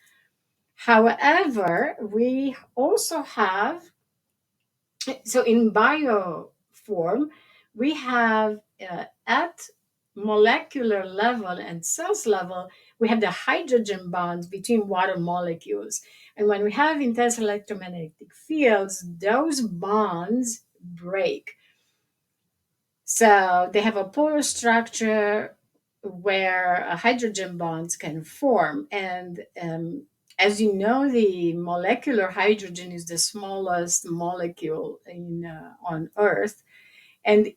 Speaker 1: However, we also have, so in bio form, we have at molecular level and cells level, we have the hydrogen bonds between water molecules. And when we have intense electromagnetic fields, those bonds break. So they have a polar structure where hydrogen bonds can form. And as you know, the molecular hydrogen is the smallest molecule on Earth. And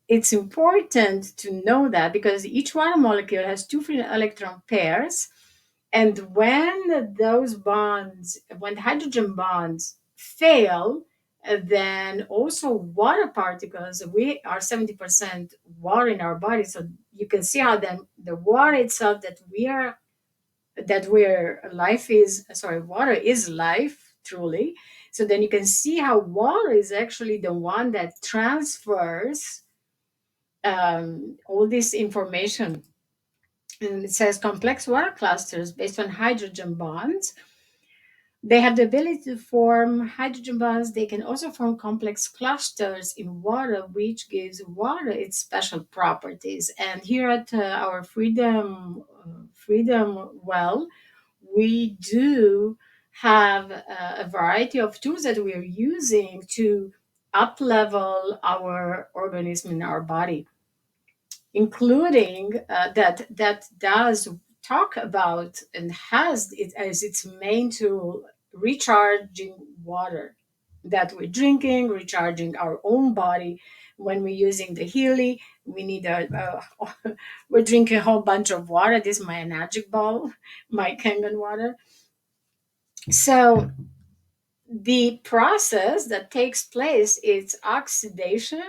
Speaker 1: it's important to know that because each water molecule has two free electron pairs, and when the hydrogen bonds fail, then also water particles, we are 70% water in our body. So you can see how then the water itself water is life, truly. So then you can see how water is actually the one that transfers all this information. And it says complex water clusters based on hydrogen bonds They have the ability to form hydrogen bonds. They can also form complex clusters in water, which gives water its special properties. And here at our Freedom Well, we do have a variety of tools that we are using to up level our organism in our body, including that does talk about and has it as its main tool recharging water that we're drinking, recharging our own body. When we're using the Healy, we need we're drinking a whole bunch of water. This is my magic ball, my Kangen water. So the process that takes place is oxidation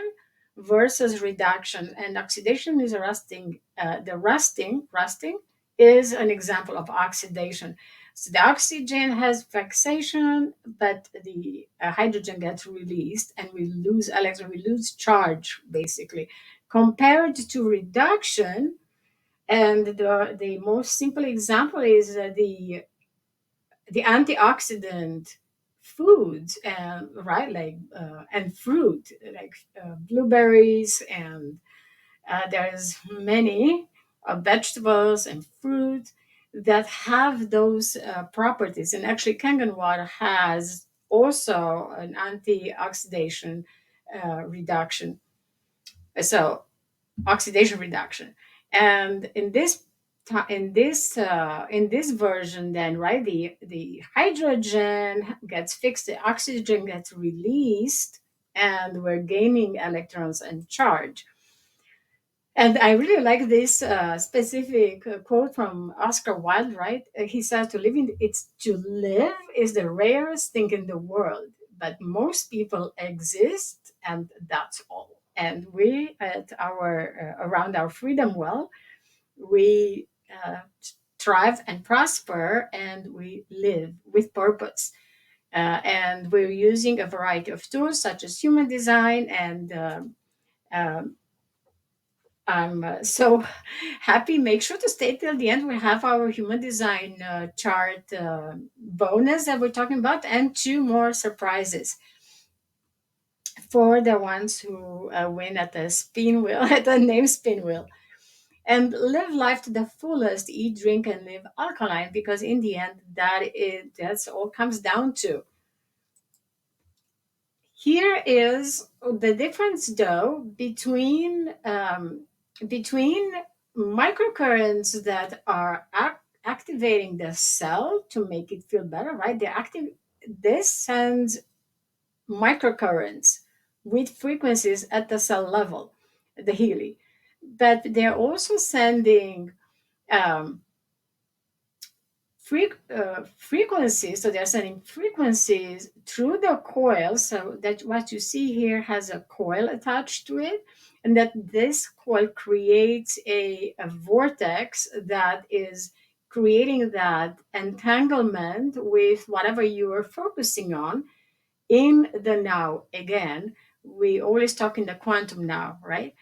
Speaker 1: versus reduction, and oxidation is a rusting. The rusting is an example of oxidation. So the oxygen has fixation, but the hydrogen gets released and we lose electron, we lose charge basically, compared to reduction. And the most simple example is the antioxidant foods, and right, like and fruit, like blueberries, and there's many vegetables and fruit that have those properties. And actually kangen water has also an antioxidation reduction, so oxidation reduction. And in this version, then, right, the hydrogen gets fixed, the oxygen gets released, and we're gaining electrons and charge. And I really like this specific quote from Oscar Wilde, right? He says, to live is the rarest thing in the world, but most people exist, and that's all. And we at our around our freedom well, we thrive and prosper, and we live with purpose. And we're using a variety of tools such as human design, and um, I'm so happy. Make sure to stay till the end. We have our human design chart bonus that we're talking about, and two more surprises for the ones who win at the spin wheel, at the name spin wheel. And live life to the fullest, eat, drink, and live alkaline, because in the end, that's all comes down to. Here is the difference, though, between microcurrents that are activating the cell to make it feel better, right? This sends microcurrents with frequencies at the cell level, the Healy, but they're also sending um, frequencies. So they're sending frequencies through the coil. So that what you see here has a coil attached to it, and that this coil creates a vortex that is creating that entanglement with whatever you are focusing on in the now. Again, we always talk in the quantum now, right?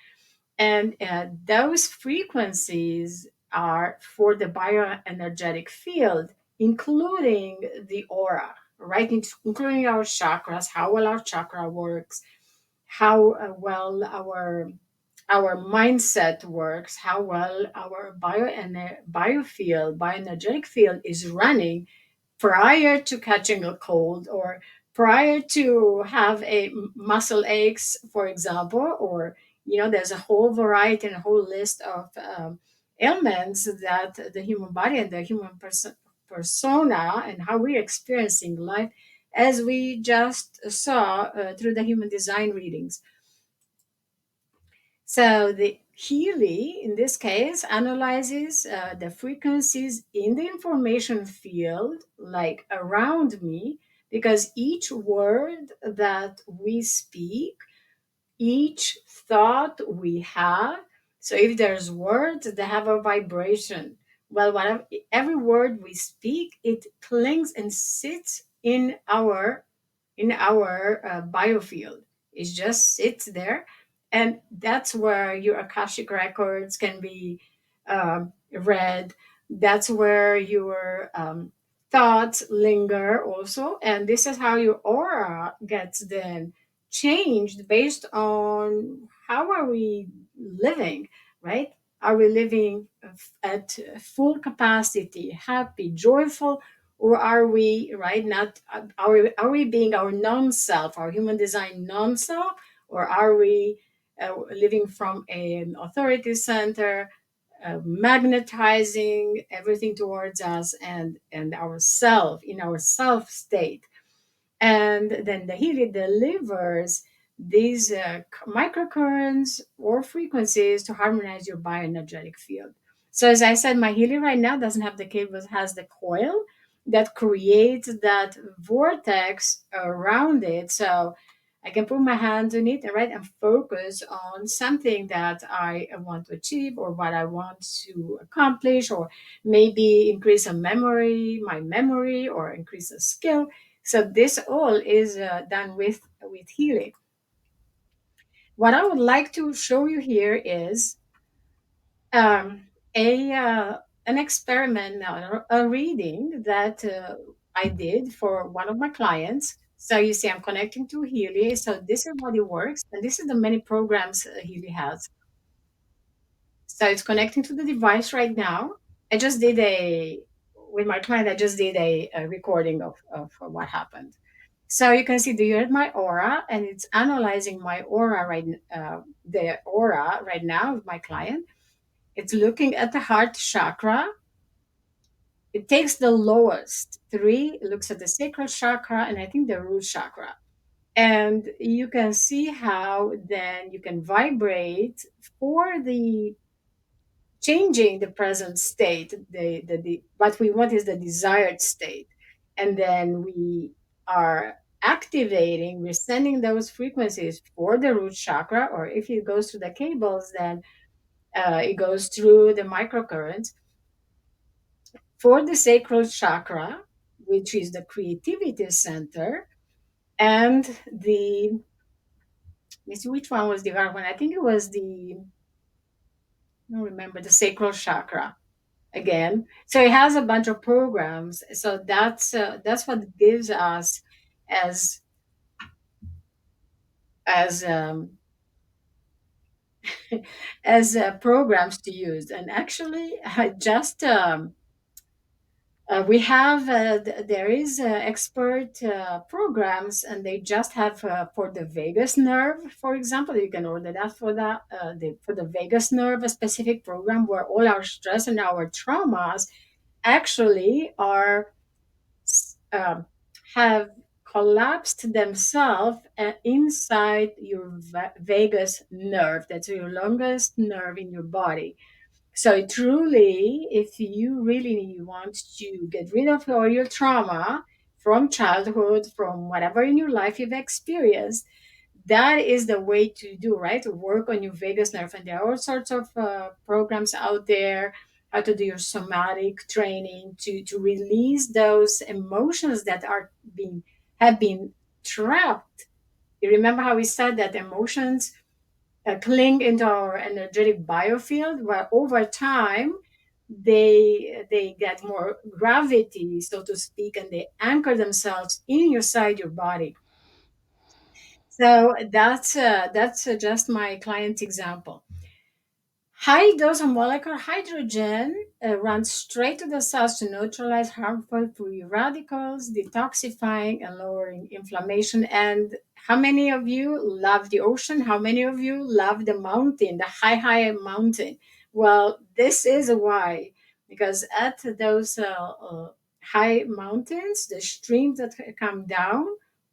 Speaker 1: And those frequencies are for the bioenergetic field, including the aura, right? Including our chakras, how well our chakra works, how well our mindset works, how well our bioenergetic field is running prior to catching a cold, or prior to have a muscle aches, for example. Or there's a whole variety and a whole list of ailments that the human body and the human persona and how we're experiencing life, as we just saw through the human design readings. So the Healy, in this case, analyzes the frequencies in the information field, like around me, because each word that we speak, each thought we have, so if there's words that have a vibration, well, whatever, every word we speak, it clings and sits in our biofield. It just sits there, and that's where your akashic records can be read. That's where your thoughts linger also, and this is how your aura gets then changed based on how are we living, right? Are we living at full capacity, happy, joyful, or are we, right, not, are we being our non-self, our human design non-self, or are we living from an authority center, magnetizing everything towards us and ourself in our self state. And then the Healy delivers these microcurrents or frequencies to harmonize your bioenergetic field. So as I said, my Healy right now doesn't have the cable, it has the coil that creates that vortex around it. So I can put my hands on it and right and focus on something that I want to achieve or what I want to accomplish, or maybe increase a memory, my memory, or increase a skill. So this all is done with healing. What I would like to show you here is a an experiment now, a reading that I did for one of my clients. So you see, I'm connecting to Healy. So this is what it works, and this is the many programs Healy has. So it's connecting to the device right now. I just did a with my client. I just did a recording of what happened. So you can see the unit my aura, and it's analyzing my aura the aura right now of my client. It's looking at the heart chakra. It takes the lowest three, it looks at the sacral chakra, and I think the root chakra. And you can see how then you can vibrate for the changing the present state. The what we want is the desired state, and then we are activating, we're sending those frequencies for the root chakra, or if it goes through the cables, then it goes through the microcurrents for the sacral chakra, which is the creativity center. And the, let me see which one was the other one. I think it was the, I don't remember, the sacral chakra again. So it has a bunch of programs. So that's what gives us as as as programs to use. And actually, I just we have there is expert programs, and they just have for the vagus nerve, for example. You can order that for for the vagus nerve, a specific program where all our stress and our traumas actually are um, have collapsed themselves inside your vagus nerve. That's your longest nerve in your body. So truly, if you really want to get rid of all your trauma from childhood, from whatever in your life you've experienced, that is the way to do, right? To work on your vagus nerve. And there are all sorts of programs out there, how to do your somatic training to release those emotions that are being have been trapped. You remember how we said that emotions cling into our energetic biofield, where over time they get more gravity, so to speak, and they anchor themselves in your side your body. So that's just my client's example. High dose of molecular hydrogen runs straight to the cells to neutralize harmful free radicals, detoxifying and lowering inflammation. And how many of you love the ocean? How many of you love the mountain, the high mountain? Well, this is why, because at those high mountains, the streams that come down,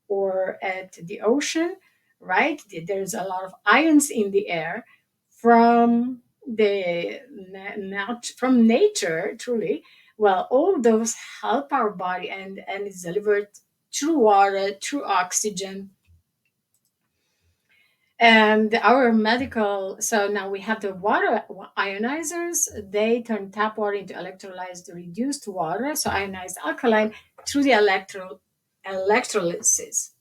Speaker 1: or at the ocean, right? There's a lot of ions in the air from from nature, truly. Well, all those help our body, and it's delivered through water, through oxygen, and our medical. So now we have the water ionizers. They turn tap water into electrolyzed reduced water, so ionized alkaline, through the electrolysis.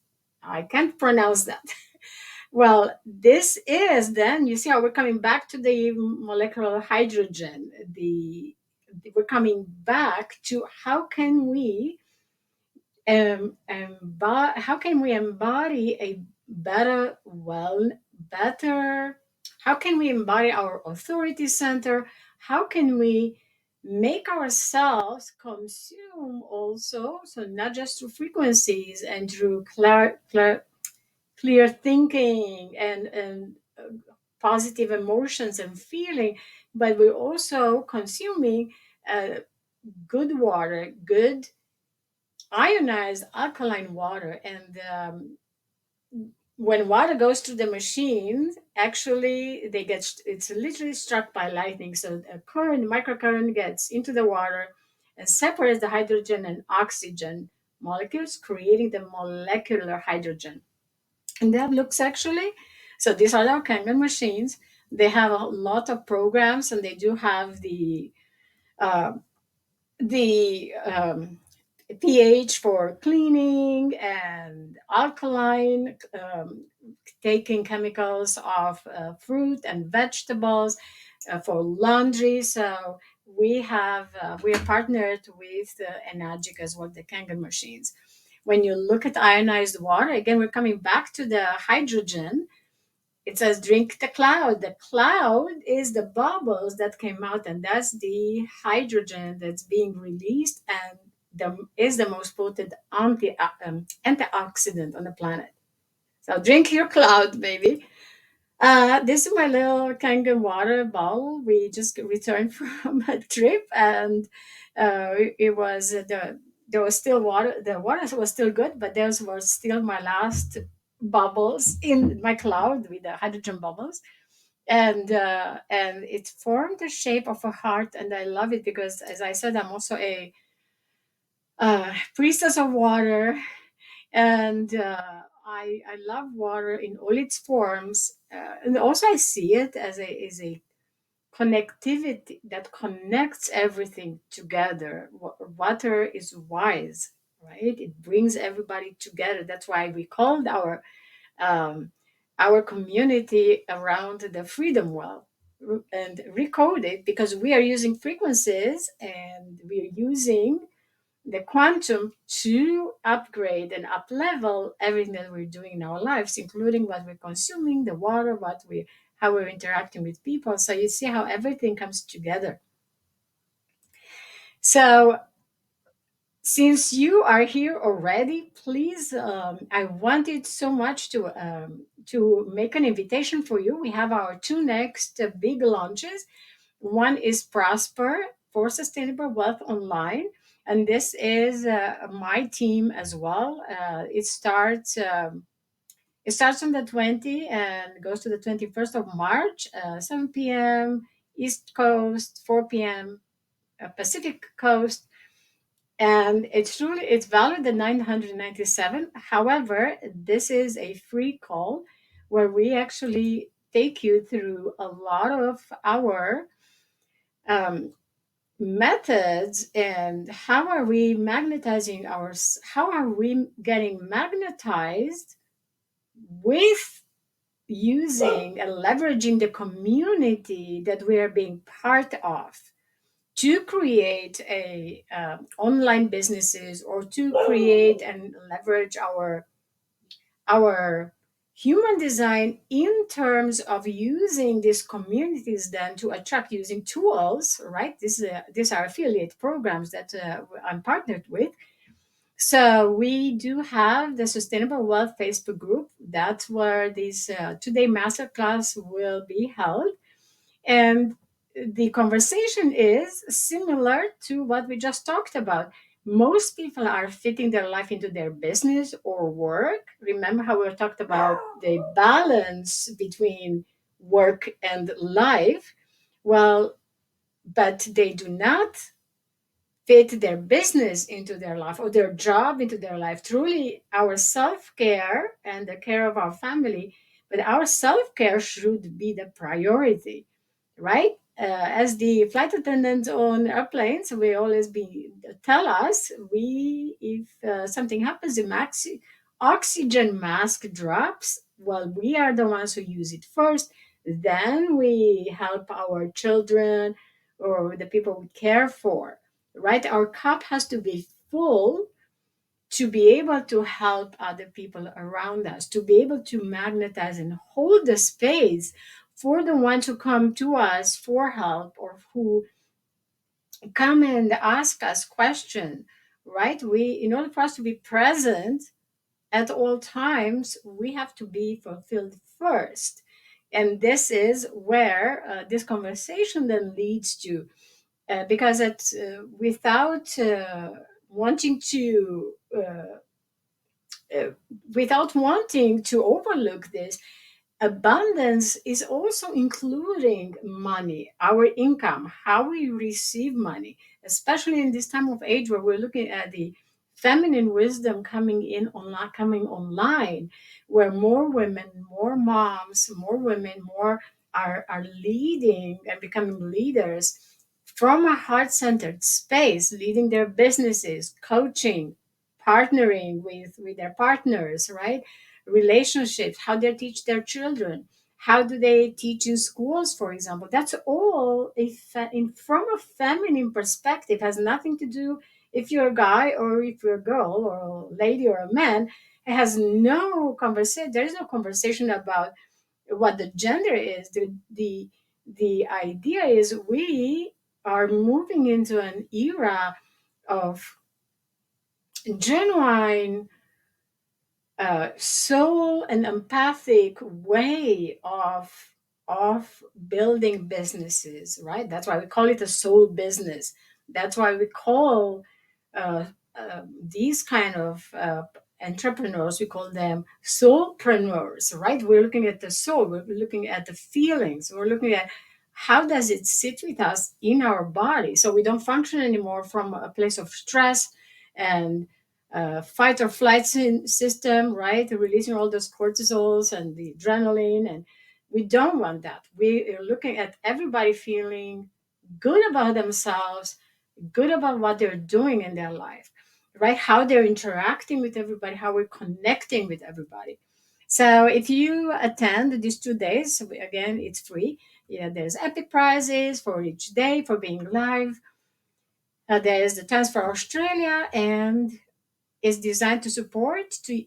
Speaker 1: I can't pronounce that. Well, this is then, you see how we're coming back to the molecular hydrogen, we're coming back to how can we embody a better well better how can we embody our authority center, how can we make ourselves consume also, so not just through frequencies and through clear thinking and positive emotions and feeling, but we're also consuming uh, good water, good ionized alkaline water. And when water goes through the machine, actually it's literally struck by lightning. So a current, microcurrent gets into the water and separates the hydrogen and oxygen molecules, creating the molecular hydrogen. And that looks actually, so these are our Kangen machines. They have a lot of programs, and they do have uh, the pH for cleaning and alkaline, taking chemicals of fruit and vegetables for laundry. So we are partnered with Enagic as well, the Kangen machines. When you look at ionized water, again, we're coming back to the hydrogen. It says drink the cloud. The cloud is the bubbles that came out, and that's the hydrogen that's being released, and is the most potent antioxidant on the planet. So drink your cloud, baby. This is my little Kangen water bottle. We just returned from a trip, and it was there was still water. The water was still good, but those were still my last bubbles in my cloud with the hydrogen bubbles, and it formed the shape of a heart, and I love it because, as I said, I'm also a priestess of water, and I love water in all its forms, and also I see it as a connectivity that connects everything together. Water is wise, right? It brings everybody together. That's why we called um, our community around the freedom well and recode it, because we are using frequencies and we are using the quantum to upgrade and up level everything that we're doing in our lives, including what we're consuming, the water, how we're interacting with people. So you see how everything comes together. So since you are here already, please, I wanted so much to make an invitation for you. We have our two next big launches. One is Prosper for Sustainable Wealth Online, and this is my team as well. It starts on the 20th and goes to the 21st of March, 7 p.m. East Coast, 4 p.m. Pacific Coast, and it's valued at 997. However, this is a free call where we actually take you through a lot of our um, methods, and how are we getting magnetized with using and leveraging the community that we are being part of to create a online businesses, or to create and leverage our human design in terms of using these communities then to attract, using tools, right? These are affiliate programs that I'm partnered with. So we do have the Sustainable Wealth Facebook group. That's where this two-day masterclass will be held. And the conversation is similar to what we just talked about. Most people are fitting their life into their business or work. Remember how we talked about the balance between work and life? Well, but they do not fit their business into their life or their job into their life. Truly, our self care and the care of our family, but our self care should be the priority, right? As the flight attendants on airplanes, we always tell us, we if something happens, the oxygen mask drops. Well, we are the ones who use it first. Then we help our children, or the people we care for, right? Our cup has to be full to be able to help other people around us, to be able to magnetize and hold the space for the ones who come to us for help or who come and ask us questions, right? In order for us to be present at all times, we have to be fulfilled first. And this is where this conversation then leads to, because without wanting to uh, without wanting to overlook this, abundance is also including money, our income, how we receive money, especially in this time of age where we're looking at the feminine wisdom coming online, where more women, more moms, more women, more are leading and becoming leaders from a heart-centered space, leading their businesses, coaching, partnering with their partners, right? Relationships, how they teach their children, how do they teach in schools, for example. That's all from a feminine perspective, has nothing to do if you're a guy or if you're a girl or a lady or a man. It has no conversation. There is no conversation about what the gender is. The idea is we are moving into an era of genuine soul and empathic way of building businesses, right? That's why we call it a soul business. That's why we call uh, these kind of entrepreneurs, we call them soulpreneurs, right? We're looking at the soul, we're looking at the feelings, we're looking at how does it sit with us in our body, so we don't function anymore from a place of stress and fight or flight system, right? Releasing all those cortisols and the adrenaline. And we don't want that. We are looking at everybody feeling good about themselves, good about what they're doing in their life, right? How they're interacting with everybody, how we're connecting with everybody. So if you attend these 2 days, again, it's free. Yeah, there's epic prizes for each day for being live. There's the Transfer Australia, and is designed to support to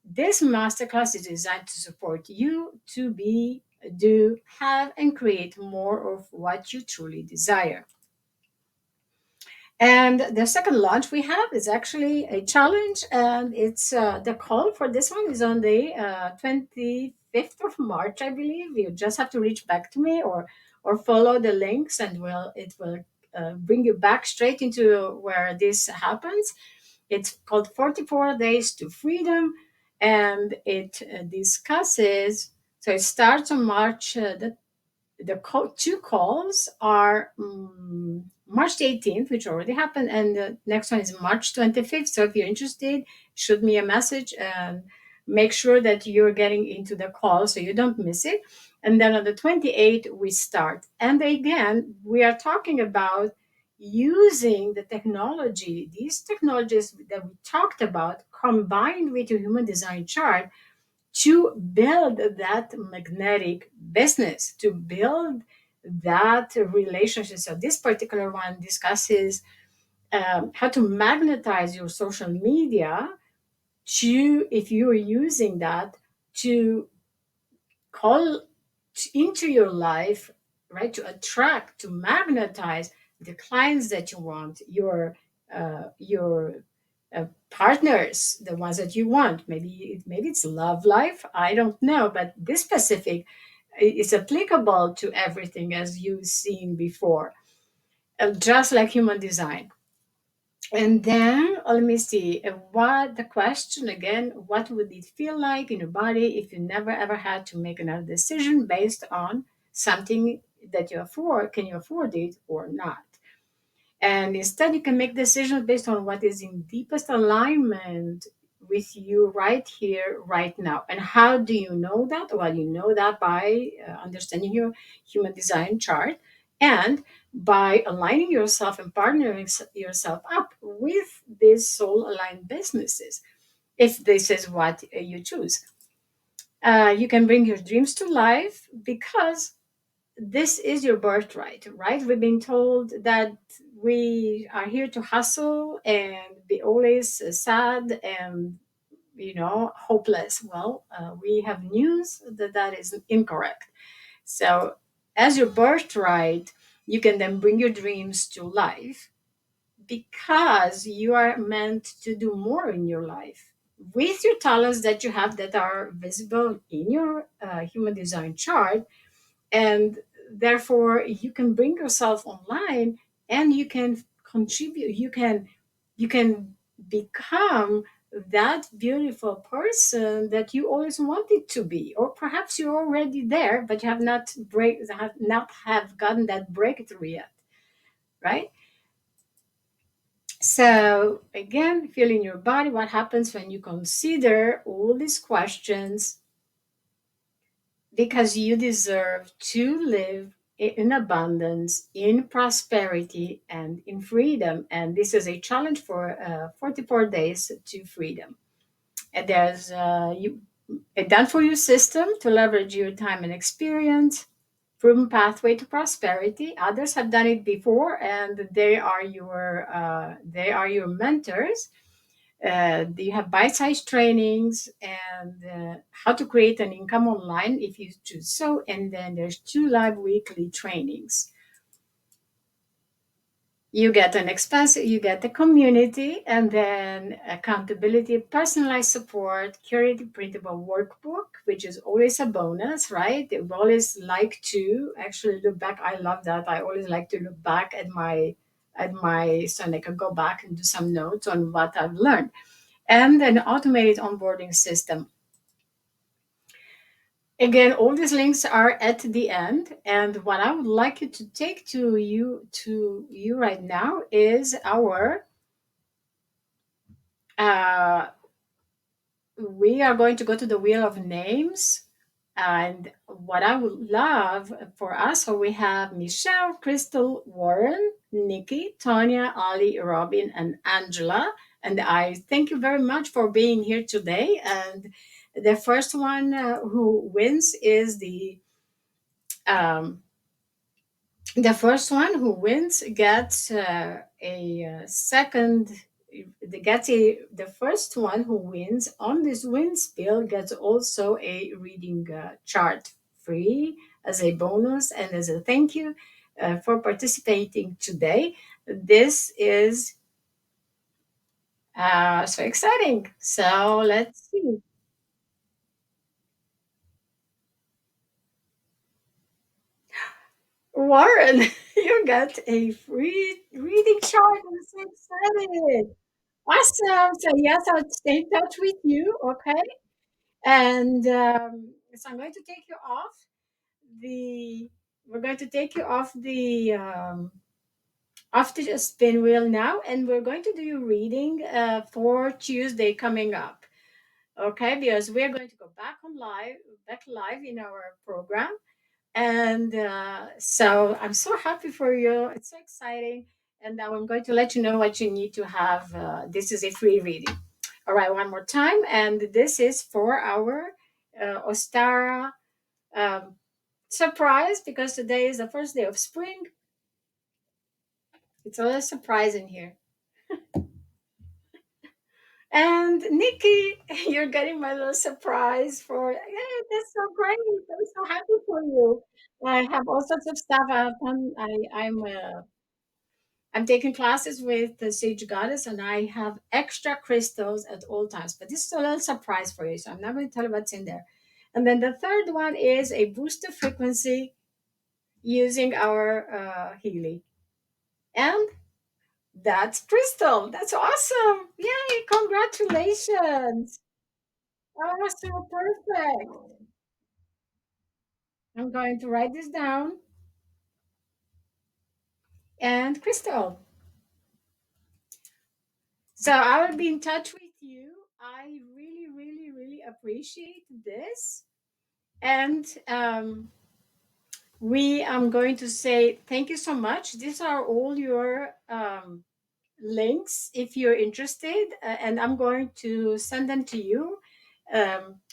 Speaker 1: this masterclass is designed to support you to be, do, have, and create more of what you truly desire. And the second launch we have is actually a challenge, and it's the call for this one is on the 25th of March, I believe. You just have to reach back to me or follow the links, and it will bring you back straight into where this happens. It's called 44 Days to Freedom, and it discusses. So it starts on March two calls are March 18th, which already happened, and the next one is March 25th. So if you're interested, shoot me a message and make sure that you're getting into the call so you don't miss it. And then on the 28th, we start. And again, we are talking about using the technology, these technologies that we talked about, combined with your human design chart to build that magnetic business, to build that relationship. So this particular one discusses how to magnetize your social media to, if you are using that, to call into your life, right? To attract, to magnetize the clients that you want, your partners, the ones that you want. Maybe it's love life. I don't know, but this specific is applicable to everything as you've seen before, just like human design. And then let me see what the question again, what would it feel like in your body if you never ever had to make another decision based on something that you afford? Can you afford it or not? And instead, you can make decisions based on what is in deepest alignment with you right here, right now. And how do you know that? Well, you know that by understanding your human design chart and by aligning yourself and partnering yourself up with these soul aligned businesses, if this is what you choose. You can bring your dreams to life because this is your birthright, right? We've been told that we are here to hustle and be always sad and, hopeless. Well, we have news that that is incorrect. So, as your birthright, you can then bring your dreams to life because you are meant to do more in your life with your talents that you have that are visible in your human design chart. And therefore you can bring yourself online and you can contribute, you can become that beautiful person that you always wanted to be, or perhaps you're already there but you have not gotten that breakthrough yet, right? So again, feel in your body what happens when you consider all these questions, because you deserve to live in abundance, in prosperity, and in freedom. And this is a challenge for 44 days to freedom. And there's a done for you system to leverage your time and experience, proven pathway to prosperity. Others have done it before, and they are your mentors. You have bite-sized trainings and how to create an income online if you choose so. And then there's 2 live weekly trainings. You get an expense, you get the community, and then accountability, personalized support, curated printable workbook, which is always a bonus, right? We always like to actually look back. I love that. I always like to look back at my so I can go back and do some notes on what I've learned, and an automated onboarding system. Again, all these links are at the end. And what I would like you to take to you right now is our uh, we are going to go to the wheel of names. And what I would love for us, so we have Michelle, Crystal, Warren, Nikki, Tonya, Ali, Robin, and Angela. And I thank you very much for being here today. And the first one who wins is um, gets a second. The first one who wins on this win spiel gets also a reading chart free as a bonus and as a thank you for participating today. This is so exciting. So let's see. Warren, you got a free reading chart. I'm so excited. Awesome. So yes, I'll stay in touch with you. Okay. And so I'm going to take you the we're going to take you off the spin wheel now, and we're going to do your reading for Tuesday coming up. Okay, because we're going to go back live in our program. And so I'm so happy for you. It's so exciting. And now I'm going to let you know what you need to have. This is a free reading. All right, one more time. And this is for our Ostara um, surprise, because today is the first day of spring. It's a little surprise in here. And Nikki, you're getting my little surprise for, yeah, that's so great. I'm so happy for you. I have all sorts of stuff. I'm taking classes with the Sage Goddess, and I have extra crystals at all times. But this is a little surprise for you, so I'm not going to tell you what's in there. And then the third one is a booster frequency using our Healy. And that's Crystal. That's awesome. Yay, congratulations. Oh, so perfect. I'm going to write this down. And Crystal. So I will be in touch with you. I really, really, really appreciate this. And we am going to say thank you so much. These are all your links if you're interested, and I'm going to send them to you.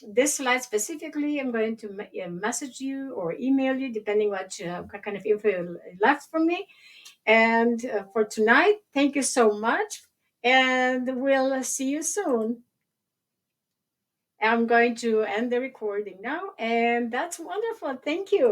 Speaker 1: This slide specifically, I'm going to message you or email you, depending what kind of info you left for me. And for tonight, thank you so much. And we'll see you soon. I'm going to end the recording now. And that's wonderful. Thank you.